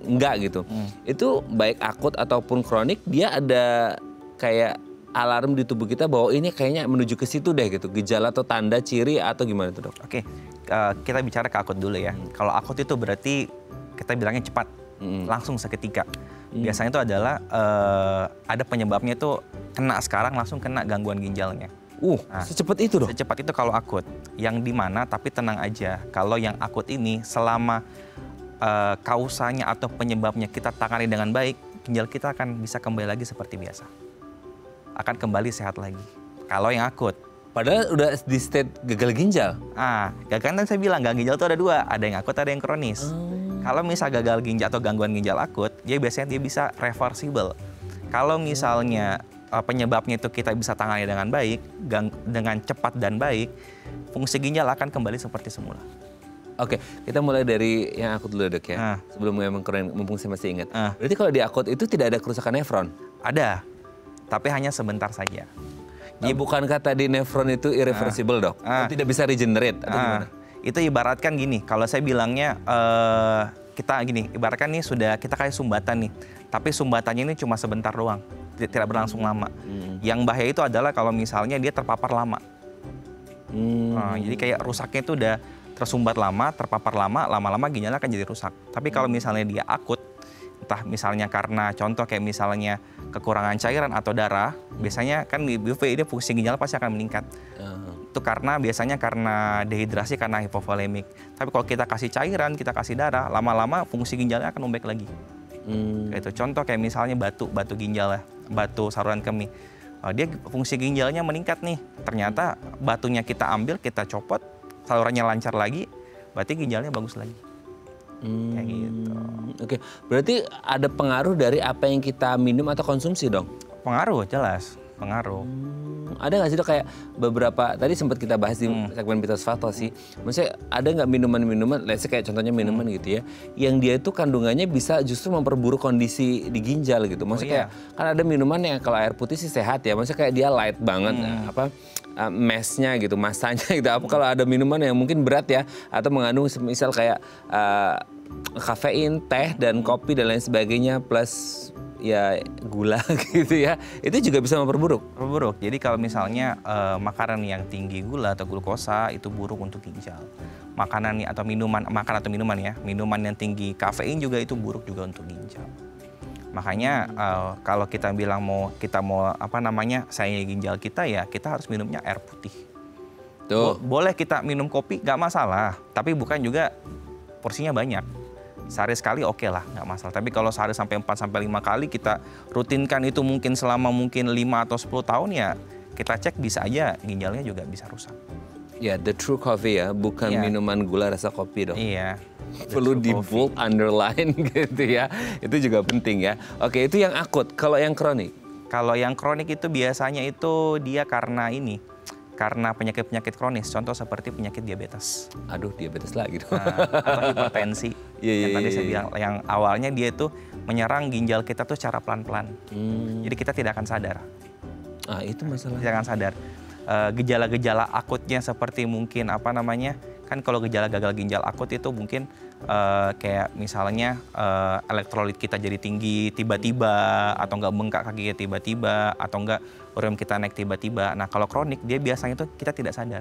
enggak gitu. Itu baik akut ataupun kronik, dia ada kayak alarm di tubuh kita bahwa ini kayaknya menuju ke situ deh gitu. Gejala atau tanda, ciri atau gimana tuh dok? Oke, kita bicara ke akut dulu ya. Kalau akut itu berarti kita bilangnya cepat, langsung seketika. Biasanya itu adalah ada penyebabnya itu kena sekarang langsung kena gangguan ginjalnya. Secepat itu dong? Secepat itu kalau akut. Yang dimana tapi tenang aja, kalau yang akut ini selama kausanya atau penyebabnya kita tangani dengan baik, ginjal kita akan bisa kembali lagi seperti biasa. Akan kembali sehat lagi. Kalau yang akut. Padahal udah di state gagal ginjal. Gagal kan saya bilang gagal ginjal itu ada dua, ada yang akut, ada yang kronis. Kalau misal gagal ginjal atau gangguan ginjal akut, dia biasanya bisa reversible. Kalau misalnya penyebabnya itu kita bisa tangani dengan baik, dengan cepat dan baik, fungsi ginjal akan kembali seperti semula. Oke, kita mulai dari yang akut dulu dok ya. Sebelum memang kronis, mumpung saya masih ingat. Berarti kalau di akut itu tidak ada kerusakan nefron? Ada, tapi hanya sebentar saja. Bukankah tadi nefron itu irreversible dok? Tidak bisa regenerate atau gimana? Itu ibaratkan gini, kalau saya bilangnya ibaratkan nih sudah kita kayak sumbatan nih, tapi sumbatannya ini cuma sebentar doang, tidak berlangsung lama. Yang bahaya itu adalah kalau misalnya dia terpapar lama. Jadi kayak rusaknya itu udah tersumbat lama, terpapar lama, lama-lama ginjalnya akan jadi rusak. Tapi kalau misalnya dia akut, entah misalnya karena contoh kayak misalnya kekurangan cairan atau darah, biasanya kan di BV ini fungsi ginjal pasti akan meningkat. Itu biasanya karena dehidrasi, karena hipovolemik. Tapi kalau kita kasih cairan, kita kasih darah, lama-lama fungsi ginjalnya akan membaik lagi. Kayak itu contoh kayak misalnya batu ginjal ya, batu saluran kemih. Dia fungsi ginjalnya meningkat nih. Ternyata batunya kita ambil, kita copot, salurannya lancar lagi, berarti ginjalnya bagus lagi. Kayak gitu. Oke, berarti ada pengaruh dari apa yang kita minum atau konsumsi dong? Pengaruh, jelas. Pengaruh. Ada nggak sih dok kayak beberapa, tadi sempat kita bahas di segmen Mitos Fakta sih. Maksudnya ada nggak minuman-minuman, let's say kayak contohnya minuman gitu ya, yang dia itu kandungannya bisa justru memperburuk kondisi di ginjal gitu. Maksudnya kayak, kan ada minuman yang kalau air putih sih sehat ya, maksudnya kayak dia light banget, massnya gitu, masanya gitu. Apa kalau ada minuman yang mungkin berat ya, atau mengandung misal kayak kafein, teh, dan kopi dan lain sebagainya, plus ya gula gitu ya, itu juga bisa memperburuk. Jadi kalau misalnya makanan yang tinggi gula atau glukosa itu buruk untuk ginjal. Minuman yang tinggi kafein juga itu buruk juga untuk ginjal. Makanya kalau kita bilang sayangi ginjal kita ya, kita harus minumnya air putih. Boleh kita minum kopi, nggak masalah, tapi bukan juga porsinya banyak. Sehari sekali oke lah, nggak masalah. Tapi kalau sehari sampai 4-5 kali kita rutinkan itu mungkin selama 5 atau 10 tahun ya, kita cek bisa aja ginjalnya juga bisa rusak. Ya, the true coffee ya, bukan minuman gula rasa kopi dong. Iya. Perlu di bold, underline gitu ya. Itu juga penting ya. Oke, itu yang akut. Kalau yang kronik? Kalau yang kronik itu biasanya itu dia karena penyakit-penyakit kronis, contoh seperti penyakit diabetes. Aduh, diabetes lagi dong. Atau hipertensi. Yang tadi saya bilang, yang awalnya dia itu menyerang ginjal kita tuh secara pelan-pelan. Jadi kita tidak akan sadar. Itu masalah. Tidak akan sadar. gejala-gejala akutnya seperti mungkin kan kalau gejala gagal ginjal akut itu mungkin kayak misalnya elektrolit kita jadi tinggi tiba-tiba, atau enggak bengkak kakinya tiba-tiba, atau enggak ureum kita naik tiba-tiba. Nah kalau kronik dia biasanya itu kita tidak sadar.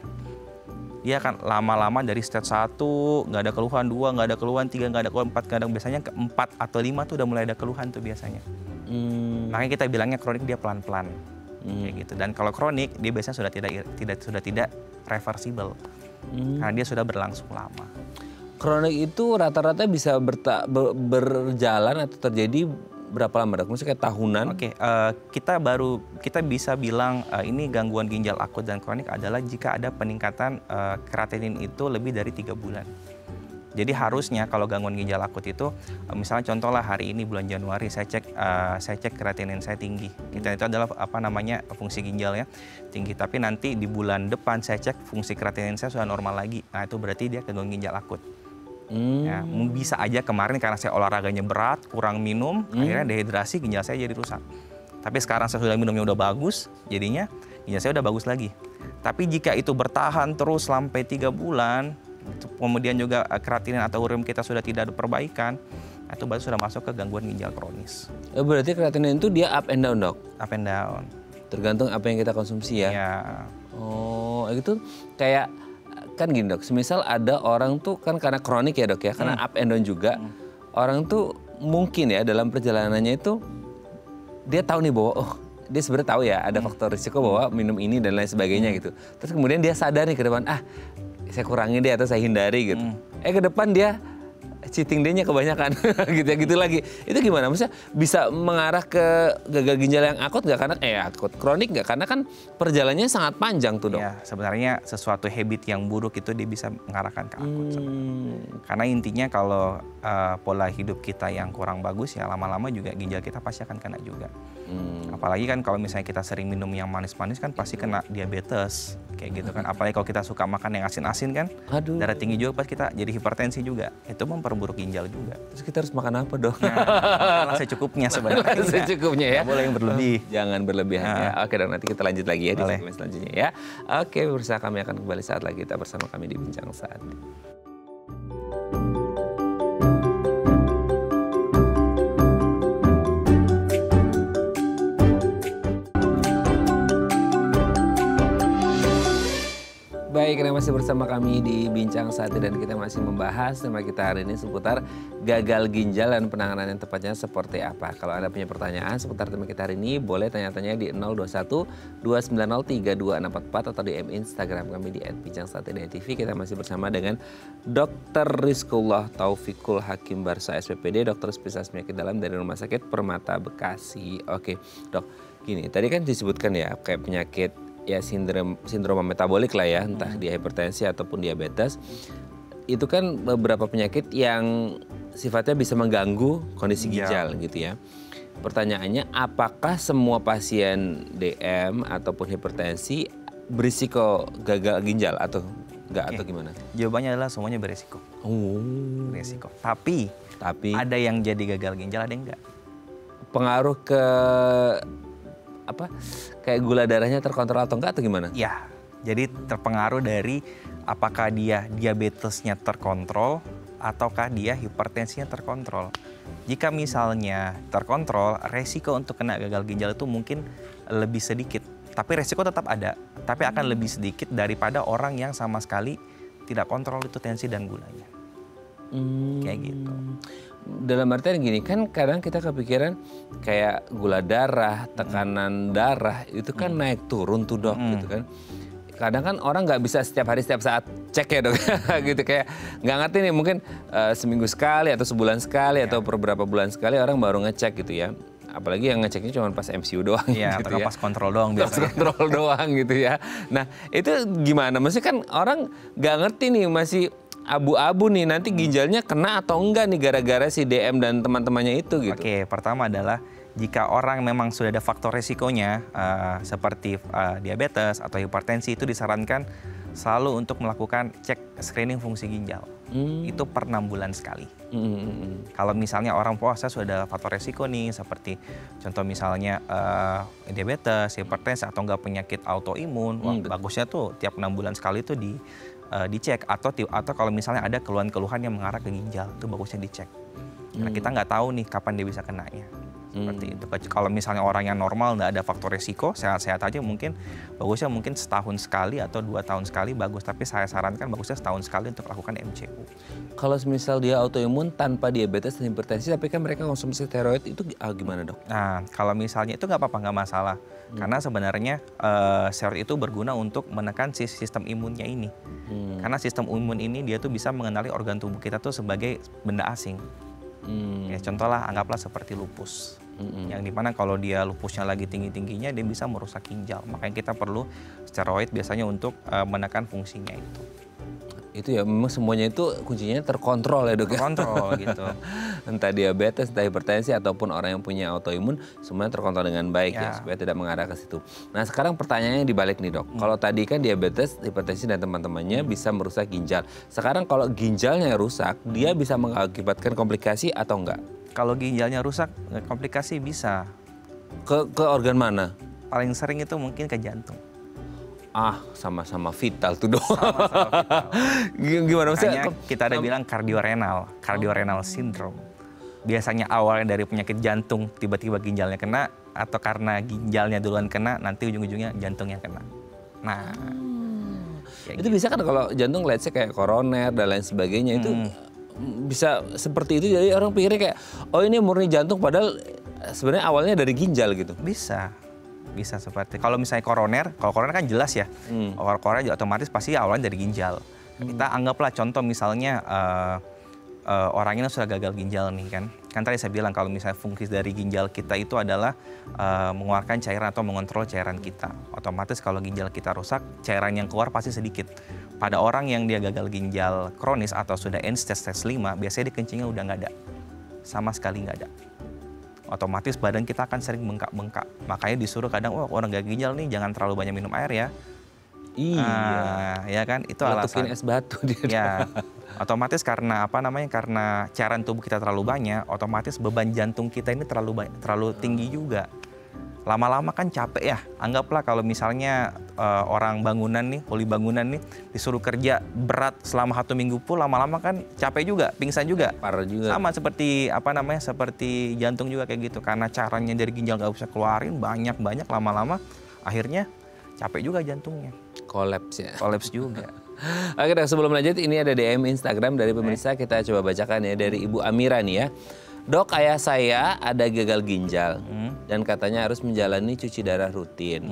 Dia akan lama-lama dari stage 1 nggak ada keluhan, 2 nggak ada keluhan, 3 nggak ada keluhan, 4 nggak ada, biasanya ke 4 atau 5 tuh udah mulai ada keluhan tuh biasanya. Makanya kita bilangnya kronik dia pelan-pelan kayak gitu. Dan kalau kronik dia biasanya sudah tidak reversible. Karena dia sudah berlangsung lama. Kronik itu rata-rata bisa berjalan atau terjadi berapa lama, Dok? Maksudnya kayak tahunan? Oke, kita bisa bilang ini gangguan ginjal akut dan kronik adalah jika ada peningkatan kreatinin itu lebih dari 3 bulan. Jadi harusnya kalau gangguan ginjal akut itu, misalnya contohlah hari ini bulan Januari saya cek kreatinin saya tinggi. Itu adalah fungsi ginjalnya tinggi. Tapi nanti di bulan depan saya cek fungsi kreatinin saya sudah normal lagi. Nah itu berarti dia gangguan ginjal akut. Ya, bisa aja kemarin karena saya olahraganya berat, kurang minum, akhirnya dehidrasi, ginjal saya jadi rusak. Tapi sekarang saya sudah minumnya udah bagus, jadinya ginjal saya udah bagus lagi. Tapi jika itu bertahan terus sampai 3 bulan, kemudian juga kreatinin atau ureum kita sudah tidak ada perbaikan, itu baru sudah masuk ke gangguan ginjal kronis. Berarti kreatinin itu dia up and down, Dok? Up and down. Tergantung apa yang kita konsumsi ya? Iya. Oh, itu kayak kan gini, Dok, semisal ada orang tuh kan karena kronik ya, Dok ya, karena up and down juga, orang tuh mungkin ya dalam perjalanannya itu dia tahu nih bahwa dia sebenarnya tahu ya ada faktor risiko bahwa minum ini dan lain sebagainya gitu. Terus kemudian dia sadar nih ke depan, saya kurangi deh atau saya hindari gitu. Ke depan dia cheating day-nya kebanyakan gitu lagi. Itu gimana? Maksudnya bisa mengarah ke gagal ginjal yang akut nggak? Karena akut, kronik nggak? Karena kan perjalanannya sangat panjang tuh, Dok. Ya, sebenarnya sesuatu habit yang buruk itu dia bisa mengarahkan ke akut. Karena intinya kalau pola hidup kita yang kurang bagus ya lama-lama juga ginjal kita pasti akan kena juga. Apalagi kan kalau misalnya kita sering minum yang manis-manis kan pasti kena diabetes kayak gitu kan. Apalagi kalau kita suka makan yang asin-asin kan, darah tinggi juga pas kita jadi hipertensi juga. Itu memperburuk ginjal juga. Terus kita harus makan apa, Dok? Nah, secukupnya sebenarnya. Secukupnya ya. Nggak boleh yang berlebih. Jangan berlebihan ya. Oke, Dok, nanti kita lanjut lagi ya di segmen selanjutnya ya. Oke, pemirsa, kami akan kembali saat lagi kita bersama kami di Bincang Saat. Baik, Anda masih bersama kami di Bincang Saat dan kita masih membahas tema kita hari ini seputar gagal ginjal dan penanganan yang tepatnya seperti apa. Kalau Anda punya pertanyaan seputar tema kita hari ini, boleh tanya-tanya di 021 290 3244 atau di Instagram kami di @bincangsaat.tv. Kita masih bersama dengan Dr. Rizkullah Taufikul Hakim Barsa SPPD, dokter spesialis penyakit dalam dari Rumah Sakit Permata Bekasi. Oke, Dok, gini, tadi kan disebutkan ya kayak penyakit ya sindrom metabolik lah ya, entah dia hipertensi ataupun diabetes. Itu kan beberapa penyakit yang sifatnya bisa mengganggu kondisi ginjal gitu ya. Pertanyaannya, apakah semua pasien DM ataupun hipertensi berisiko gagal ginjal atau enggak atau gimana? Jawabannya adalah semuanya berisiko. Berisiko. Tapi ada yang jadi gagal ginjal, ada yang enggak. Pengaruh ke kayak gula darahnya terkontrol atau enggak atau gimana? Ya, jadi terpengaruh dari apakah dia diabetesnya terkontrol ataukah dia hipertensinya terkontrol. Jika misalnya terkontrol, resiko untuk kena gagal ginjal itu mungkin lebih sedikit. Tapi resiko tetap ada, tapi akan lebih sedikit daripada orang yang sama sekali tidak kontrol itu tensi dan gulanya. Kayak gitu. Dalam artian gini, kan kadang kita kepikiran kayak gula darah, tekanan darah itu kan naik turun tuh, Dok, gitu kan. Kadang kan orang nggak bisa setiap hari setiap saat cek ya, Dok, gitu kayak nggak ngerti nih, mungkin seminggu sekali atau sebulan sekali atau beberapa bulan sekali orang baru ngecek gitu ya. Apalagi yang ngeceknya cuma pas MCU doang gitu atau ya. Pas kontrol doang biasanya. Pas kontrol doang gitu ya. Nah itu gimana? Maksudnya kan orang nggak ngerti nih, masih abu-abu nih nanti ginjalnya kena atau enggak nih gara-gara si DM dan teman-temannya itu gitu. Oke, pertama adalah jika orang memang sudah ada faktor resikonya seperti diabetes atau hipertensi, itu disarankan selalu untuk melakukan cek screening fungsi ginjal. Itu per 6 bulan sekali. Kalau misalnya orang puasa sudah ada faktor resiko nih, seperti contoh misalnya diabetes, hipertensi, atau enggak penyakit autoimun, bagusnya tuh tiap 6 bulan sekali itu dicek. Atau kalau misalnya ada keluhan-keluhan yang mengarah ke ginjal, itu bagusnya dicek. Karena kita nggak tahu nih kapan dia bisa kenanya. Seperti itu. Kalau misalnya orang yang normal nggak ada faktor resiko, sehat-sehat aja, bagusnya mungkin setahun sekali atau 2 tahun sekali bagus. Tapi saya sarankan bagusnya setahun sekali untuk lakukan MCU. Kalau misal dia autoimun tanpa diabetes dan hipertensi, tapi kan mereka konsumsi steroid, itu gimana dok? Nah, kalau misalnya itu nggak apa-apa, nggak masalah. Karena sebenarnya steroid itu berguna untuk menekan sistem imunnya ini. Karena sistem imun ini dia tuh bisa mengenali organ tubuh kita tuh sebagai benda asing. Ya, contohlah anggaplah seperti lupus. Yang dimana kalau dia lupusnya lagi tinggi-tingginya, dia bisa merusak ginjal. Makanya kita perlu steroid biasanya untuk menekan fungsinya itu. Itu ya, memang semuanya itu kuncinya terkontrol ya dok ya? Terkontrol gitu. Entah diabetes, entah hipertensi, ataupun orang yang punya autoimun, semuanya terkontrol dengan baik ya, supaya tidak mengarah ke situ. Nah sekarang pertanyaannya dibalik nih dok. Kalau tadi kan diabetes, hipertensi dan teman-temannya bisa merusak ginjal. Sekarang kalau ginjalnya rusak, dia bisa mengakibatkan komplikasi atau enggak? Kalau ginjalnya rusak, komplikasi bisa. Ke organ mana? Paling sering itu mungkin ke jantung. Sama-sama vital tuh dok. Sama-sama vital. Gimana maksudnya? Kita ada bilang kardiorenal syndrome. Biasanya awalnya dari penyakit jantung, tiba-tiba ginjalnya kena, atau karena ginjalnya duluan kena, nanti ujung-ujungnya jantungnya kena. Nah, itu bisa kan kalau jantung, let's say kayak koroner dan lain sebagainya, itu bisa seperti itu. Jadi orang pikirnya kayak, oh ini murni jantung, padahal sebenarnya awalnya dari ginjal gitu. Bisa seperti kalau misalnya koroner kan jelas ya. Koroner otomatis pasti awalnya dari ginjal. Kita anggaplah contoh misalnya orang ini sudah gagal ginjal nih kan. Kan tadi saya bilang kalau misalnya fungsi dari ginjal kita itu adalah mengeluarkan cairan atau mengontrol cairan kita. Otomatis kalau ginjal kita rusak, cairan yang keluar pasti sedikit. Pada orang yang dia gagal ginjal kronis atau sudah end stage 5, biasanya di kencingnya udah nggak ada. Sama sekali nggak ada. Otomatis badan kita akan sering bengkak-bengkak. Makanya disuruh kadang, orang gagal ginjal nih jangan terlalu banyak minum air ya. Iya. Ya kan, itu alasan. Es batu dia. Ya, otomatis karena karena cairan tubuh kita terlalu banyak, otomatis beban jantung kita ini terlalu tinggi juga. Lama-lama kan capek ya. Anggaplah kalau misalnya orang bangunan nih, kuli bangunan nih, disuruh kerja berat selama 1 minggu pun, lama-lama kan capek juga, pingsan juga. Parah juga. Sama seperti seperti jantung juga kayak gitu. Karena caranya dari ginjal nggak bisa keluarin banyak-banyak, lama-lama akhirnya capek juga jantungnya. Kolaps ya. Kolaps juga. Oke dok, sebelum lanjut, ini ada DM Instagram dari pemirsa, kita coba bacakan ya, dari Ibu Amira nih ya. Dok, ayah saya ada gagal ginjal dan katanya harus menjalani cuci darah rutin.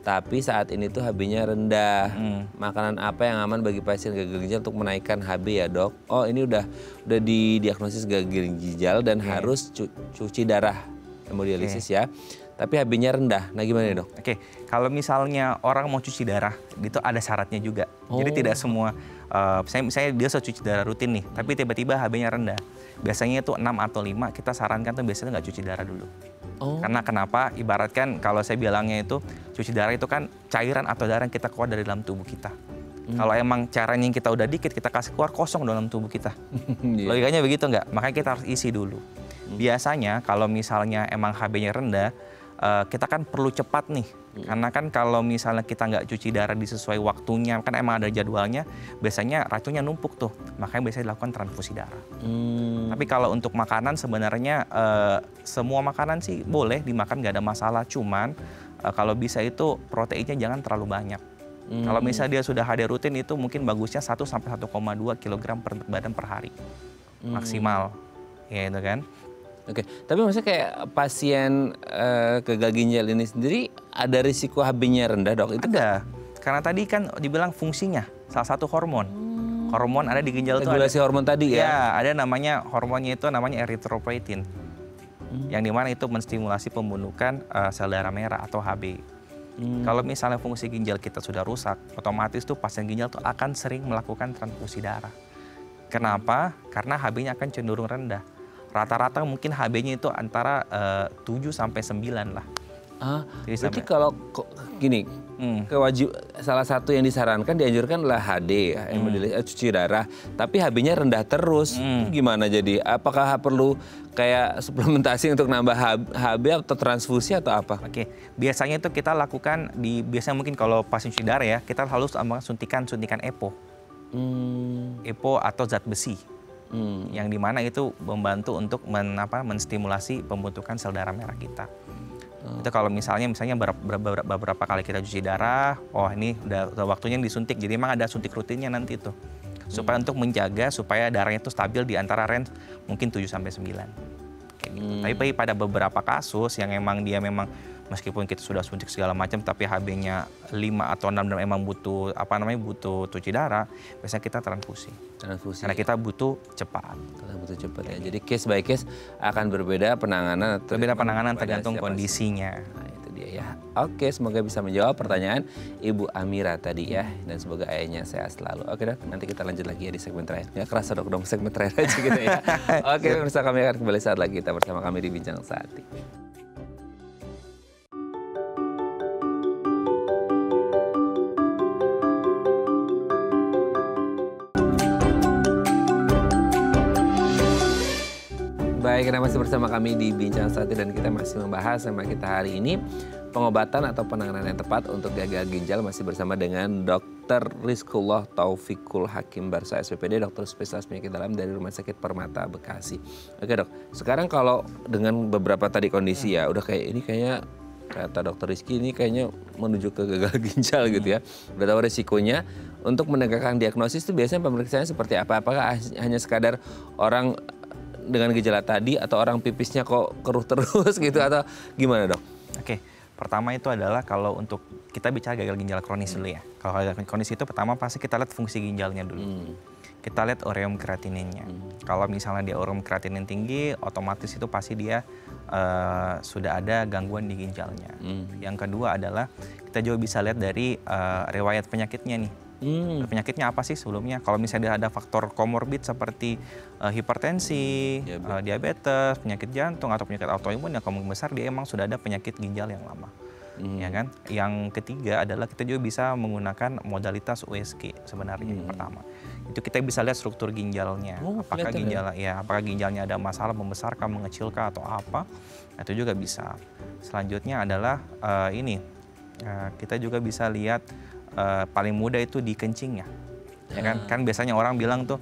Tapi saat ini tuh HB-nya rendah. Makanan apa yang aman bagi pasien gagal ginjal untuk menaikkan HB ya dok? Oh ini udah didiagnosis gagal ginjal dan harus cuci darah, hemodialisis ya. Tapi HB-nya rendah. Nah gimana dok? Oke, kalau misalnya orang mau cuci darah, itu ada syaratnya juga. Jadi tidak semua, misalnya dia sudah cuci darah rutin nih, tapi tiba-tiba HB-nya rendah. Biasanya itu 6 atau 5, kita sarankan tuh biasanya nggak cuci darah dulu. Karena kenapa? Ibaratkan kalau saya bilangnya itu, cuci darah itu kan cairan atau darah yang kita keluar dari dalam tubuh kita. Kalau emang cairan yang kita udah dikit, kita kasih keluar kosong dalam tubuh kita. Logikanya begitu nggak? Makanya kita harus isi dulu. Biasanya kalau misalnya emang HB-nya rendah, kita kan perlu cepat nih. Karena kan kalau misalnya kita nggak cuci darah di sesuai waktunya, kan emang ada jadwalnya, biasanya racunnya numpuk tuh. Makanya biasanya dilakukan transfusi darah. Tapi kalau untuk makanan sebenarnya semua makanan sih boleh dimakan, nggak ada masalah. Cuman kalau bisa itu proteinnya jangan terlalu banyak. Kalau misalnya dia sudah HD rutin itu mungkin bagusnya 1 sampai 1,2 kg per badan per hari. Maksimal. Ya itu kan. Oke, tapi maksudnya kayak pasien gagal ginjal ini sendiri ada risiko HB-nya rendah dok? Itu ada, karena tadi kan dibilang fungsinya salah satu hormon. Hormon ada di ginjal itu. Regulasi hormon tadi ya? Ya, ada namanya hormonnya itu namanya erythropoietin. Yang dimana itu menstimulasi pembentukan sel darah merah atau HB. Kalau misalnya fungsi ginjal kita sudah rusak, otomatis tuh pasien ginjal tuh akan sering melakukan transfusi darah. Kenapa? Karena HB-nya akan cenderung rendah. Rata-rata mungkin HB-nya itu antara 7 sampai 9 lah. Berarti kalau gini, salah satu yang dianjurkan adalah HD, cuci darah, tapi HB-nya rendah terus. Gimana jadi? Apakah perlu kayak suplementasi untuk nambah HB atau transfusi atau apa? Oke, biasanya itu kita lakukan biasanya mungkin kalau pasien cuci darah ya, kita harus suntikan EPO. EPO atau zat besi. Yang dimana itu membantu untuk menstimulasi pembentukan sel darah merah kita. Itu kalau misalnya beberapa kali kita cuci darah, ini udah waktunya disuntik. Jadi memang ada suntik rutinnya nanti itu. Supaya untuk menjaga supaya darahnya itu stabil di antara range mungkin 7 sampai 9. Kayak gitu. Tapi pada beberapa kasus yang dia memang meskipun kita sudah suntik segala macam tapi HB-nya 5 atau 6 dan memang butuh cuci darah, biasanya kita transfusi. Karena kita butuh cepat. Ya. Jadi case by case akan berbeda penanganan. Tergantung kondisinya. Nah, itu dia ya. Oke, semoga bisa menjawab pertanyaan Ibu Amira tadi ya. Dan semoga ayahnya sehat selalu. Oke dok, nanti kita lanjut lagi ya di segmen terakhir. Nggak kerasa dok, segmen terakhir aja gitu ya. Oke, pemirsa, kami akan kembali saat lagi. Kita bersama kami di Bincang Saati. Baik, kita masih bersama kami di Bincang Saati dan kita masih membahas sama kita hari ini pengobatan atau penanganan yang tepat untuk gagal ginjal, masih bersama dengan Dr. Rizkullah Taufikul Hakim Barsa SPPD, dokter spesialis penyakit dalam dari Rumah Sakit Permata Bekasi. Oke dok, sekarang kalau dengan beberapa tadi kondisi ya, udah kayaknya kata dokter Rizky ini kayaknya menuju ke gagal ginjal gitu ya. Udah tahu resikonya. Untuk menegakkan diagnosis itu biasanya pemeriksaannya seperti apa? Apakah hanya sekadar orang dengan gejala tadi atau orang pipisnya kok keruh terus gitu atau gimana dok? Oke, pertama itu adalah kalau untuk kita bicara gagal ginjal kronis dulu ya. Kalau gagal ginjal kronis itu pertama pasti kita lihat fungsi ginjalnya dulu. Kita lihat ureum kreatininnya. Kalau misalnya dia ureum kreatinin tinggi, otomatis itu pasti dia sudah ada gangguan di ginjalnya. Yang kedua adalah kita juga bisa lihat dari riwayat penyakitnya nih. Penyakitnya apa sih sebelumnya? Kalau misalnya ada faktor komorbid seperti hipertensi, diabetes, penyakit jantung atau penyakit autoimun yang kemungkinan besar dia emang sudah ada penyakit ginjal yang lama. Ya kan? Yang ketiga adalah kita juga bisa menggunakan modalitas USG sebenarnya yang pertama. Itu kita bisa lihat struktur ginjalnya. Apakah ginjalnya ada masalah membesarkah, mengecilkah atau apa? Itu juga bisa. Selanjutnya adalah kita juga bisa lihat paling mudah itu di kencingnya, ya kan? Kan biasanya orang bilang tuh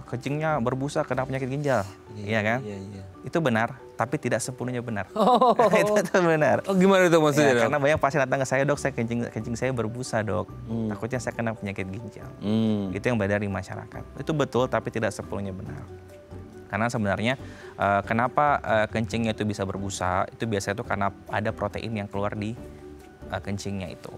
kencingnya berbusa kena penyakit ginjal, iya kan? Itu benar, tapi tidak sepenuhnya benar. Itu benar. Oh, gimana itu maksudnya? Ya, karena banyak pasien datang ke saya, dok, saya kencing saya berbusa, dok. Takutnya saya kena penyakit ginjal. Itu yang beredar di masyarakat. Itu betul, tapi tidak sepenuhnya benar. Karena sebenarnya kenapa kencingnya itu bisa berbusa? Itu biasanya itu karena ada protein yang keluar di kencingnya itu.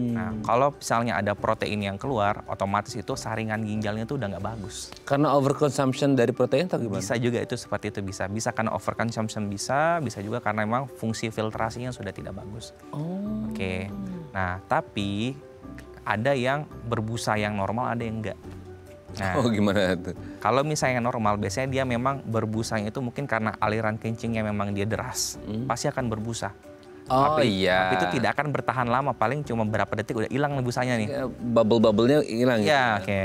Nah, kalau misalnya ada protein yang keluar, otomatis itu saringan ginjalnya itu udah nggak bagus. Karena overconsumption dari protein atau gimana? Bisa juga itu seperti itu bisa. Bisa karena overconsumption bisa juga karena memang fungsi filtrasinya sudah tidak bagus. Oke. Nah, tapi ada yang berbusa yang normal, ada yang enggak. Nah, gimana itu? Kalau misalnya normal, biasanya dia memang berbusanya itu mungkin karena aliran kencingnya memang dia deras, pasti akan berbusa. Tapi itu tidak akan bertahan lama, paling cuma berapa detik udah hilang busanya nih. Bubble-bubblenya hilang. Iya, oke.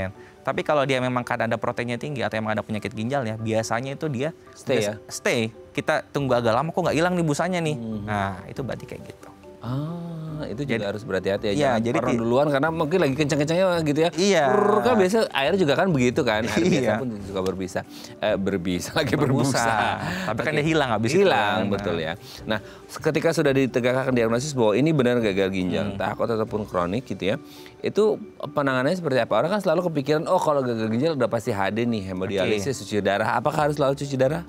Tapi kalau dia memang kadar ada proteinnya tinggi atau emang ada penyakit ginjal ya, biasanya itu dia stay. Kita tunggu agak lama kok nggak hilang nih busanya nih. Nah, itu berarti kayak gitu. Itu juga harus berhati-hati ya. Iya, jadi orang duluan karena mungkin lagi kencang-kencangnya gitu ya. Iya. Kan biasa air juga kan begitu kan. Air biasa pun juga berbusa. Tapi kan dia hilang habis itu. Hilang, betul ya. Nah, ketika sudah ditegakkan diagnosis bahwa ini benar gagal ginjal, entah akut ataupun kronik gitu ya. Itu penanganannya seperti apa? Orang kan selalu kepikiran, kalau gagal ginjal udah pasti HD nih, hemodialisis, cuci darah. Apakah harus selalu cuci darah?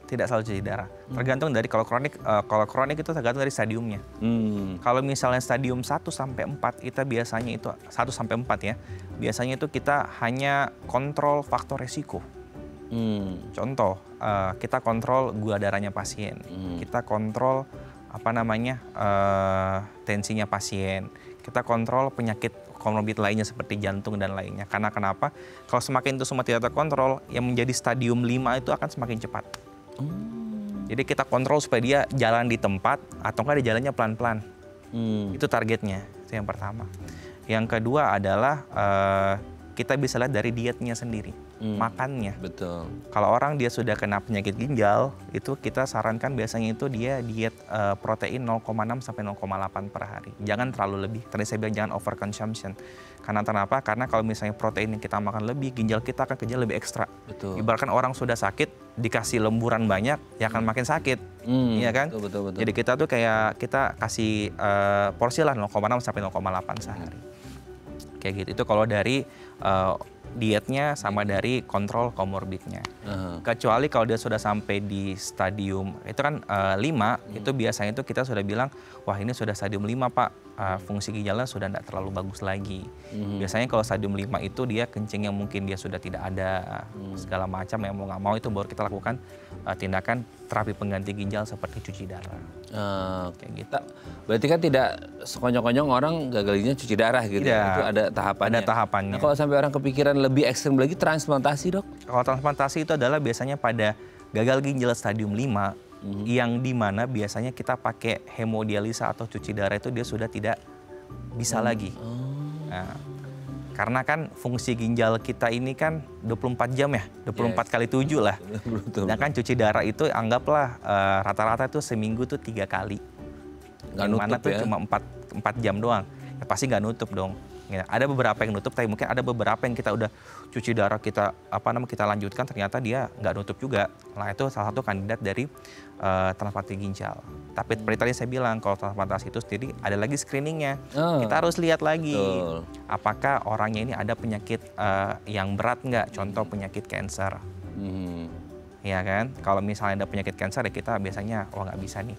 Tidak selalu cuci darah. Tergantung dari kalau kronik itu tergantung dari stadiumnya. Kalau misalnya stadium 1 sampai 4 kita biasanya itu 1 sampai 4 ya. Biasanya itu kita hanya kontrol faktor resiko. Contoh, kita kontrol gula darahnya pasien. Kita kontrol tensinya pasien. Kita kontrol penyakit komorbid lainnya seperti jantung dan lainnya. Karena kenapa? Kalau semakin itu semua tidak terkontrol, yang menjadi stadium 5 itu akan semakin cepat. Jadi kita kontrol supaya dia jalan di tempat atau enggak dia jalannya pelan-pelan. Itu targetnya, itu yang pertama. Yang kedua adalah kita bisa lihat dari dietnya sendiri, makannya. Betul. Kalau orang dia sudah kena penyakit ginjal, itu kita sarankan biasanya itu dia diet protein 0,6 sampai 0,8 per hari. Jangan terlalu lebih. Tadi saya bilang jangan over consumption. Karena kenapa? Karena kalau misalnya protein yang kita makan lebih, ginjal kita akan kerja lebih ekstra. Betul. Ibaratkan orang sudah sakit, dikasih lemburan banyak, ya akan makin sakit. Iya kan? Betul. Jadi kita tuh kayak kita kasih porsi lah 0,6 sampai 0,8 sehari. Kayak gitu. Itu kalau dari dietnya sama dari kontrol komorbidnya. Kecuali kalau dia sudah sampai di stadium itu kan 5, itu biasanya itu kita sudah bilang, wah ini sudah stadium 5 Pak, fungsi ginjalnya sudah tidak terlalu bagus lagi. Biasanya kalau stadium 5 itu dia kencing yang mungkin dia sudah tidak ada, segala macam yang mau nggak mau itu baru kita lakukan tindakan terapi pengganti ginjal seperti cuci darah. Kayak gitu. Berarti kan tidak sekonyong-konyong orang gagal ginjal cuci darah gitu. Tidak. Itu ada tahapannya. Ada tahapannya. Nah, kalau sampai orang kepikiran lebih ekstrim lagi, transplantasi dok? Kalau transplantasi itu adalah biasanya pada gagal ginjal stadium 5 yang dimana biasanya kita pakai hemodialisa atau cuci darah itu dia sudah tidak bisa lagi. Nah, karena kan fungsi ginjal kita ini kan 24 jam ya, 24 kali 7 lah. Sedangkan cuci darah itu anggaplah rata-rata itu seminggu tuh 3 kali. Nggak yang mana nutup tuh ya? cuma 4 jam doang. Ya pasti nggak nutup dong. Ya, ada beberapa yang nutup, tapi mungkin ada beberapa yang kita udah cuci darah kita kita lanjutkan ternyata dia nggak nutup juga. Nah itu salah satu kandidat dari transplantasi ginjal. Tapi seperti tadi saya bilang kalau transplantasi itu sendiri ada lagi screeningnya. Kita harus lihat lagi apakah orangnya ini ada penyakit yang berat nggak, contoh penyakit kanker. Ya kan, kalau misalnya ada penyakit kanker ya kita biasanya nggak bisa nih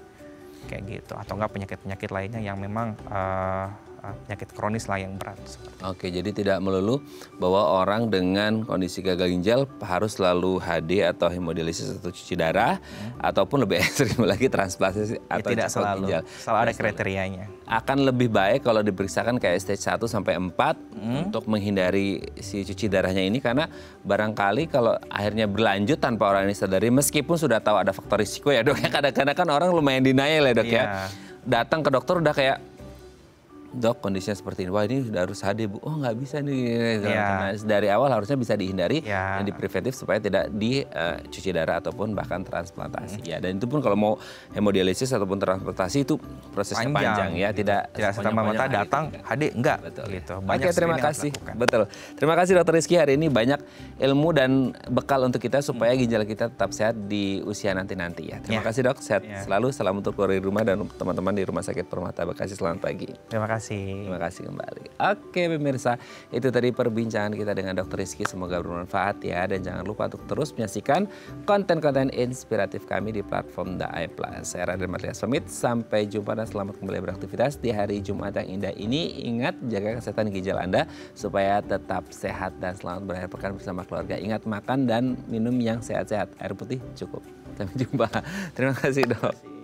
kayak gitu, atau enggak penyakit-penyakit lainnya yang memang penyakit kronis lah yang berat. Oke, jadi tidak melulu bahwa orang dengan kondisi gagal ginjal harus selalu HD atau hemodialisis atau cuci darah, ataupun lebih ekstrim lagi transplantasi atau tidak selalu ginjal. Selalu ada kriterianya. Akan lebih baik kalau diperiksakan kayak stage 1 sampai 4 untuk menghindari si cuci darahnya ini, karena barangkali kalau akhirnya berlanjut tanpa orang ini sadari, meskipun sudah tahu ada faktor risiko ya dok, ya kadang-kadang kan orang lumayan denial ya dok ya. Datang ke dokter udah kayak, dok kondisinya seperti ini, wah ini sudah harus HD bu, oh nggak bisa nih. Karena dari awal harusnya bisa dihindari dan dipreventif supaya tidak dicuci darah ataupun bahkan transplantasi. Ya, dan itu pun kalau mau hemodialisis ataupun transplantasi itu prosesnya panjang ya, tidak serta-merta datang HD enggak. Betul. Gitu. Oke, terima kasih. Betul. Terima kasih Dokter Rizky, hari ini banyak ilmu dan bekal untuk kita supaya ginjal kita tetap sehat di usia nanti-nanti ya. Terima kasih dok, sehat selalu. Salam untuk keluarga di rumah dan teman-teman di Rumah Sakit Permata Bekasi. Selamat pagi. Terima kasih. Terima kasih kembali. Oke pemirsa, itu tadi perbincangan kita dengan Dr. Rizky. Semoga bermanfaat ya. Dan jangan lupa untuk terus menyaksikan konten-konten inspiratif kami di platform The Eye Plus. Saya Raden Marlias pamit. Sampai jumpa dan selamat kembali beraktivitas di hari Jumat yang indah ini. Ingat jaga kesehatan ginjal Anda supaya tetap sehat dan selamat berakhir pekan bersama keluarga. Ingat makan dan minum yang sehat-sehat. Air putih cukup. Sampai jumpa. Terima kasih dok.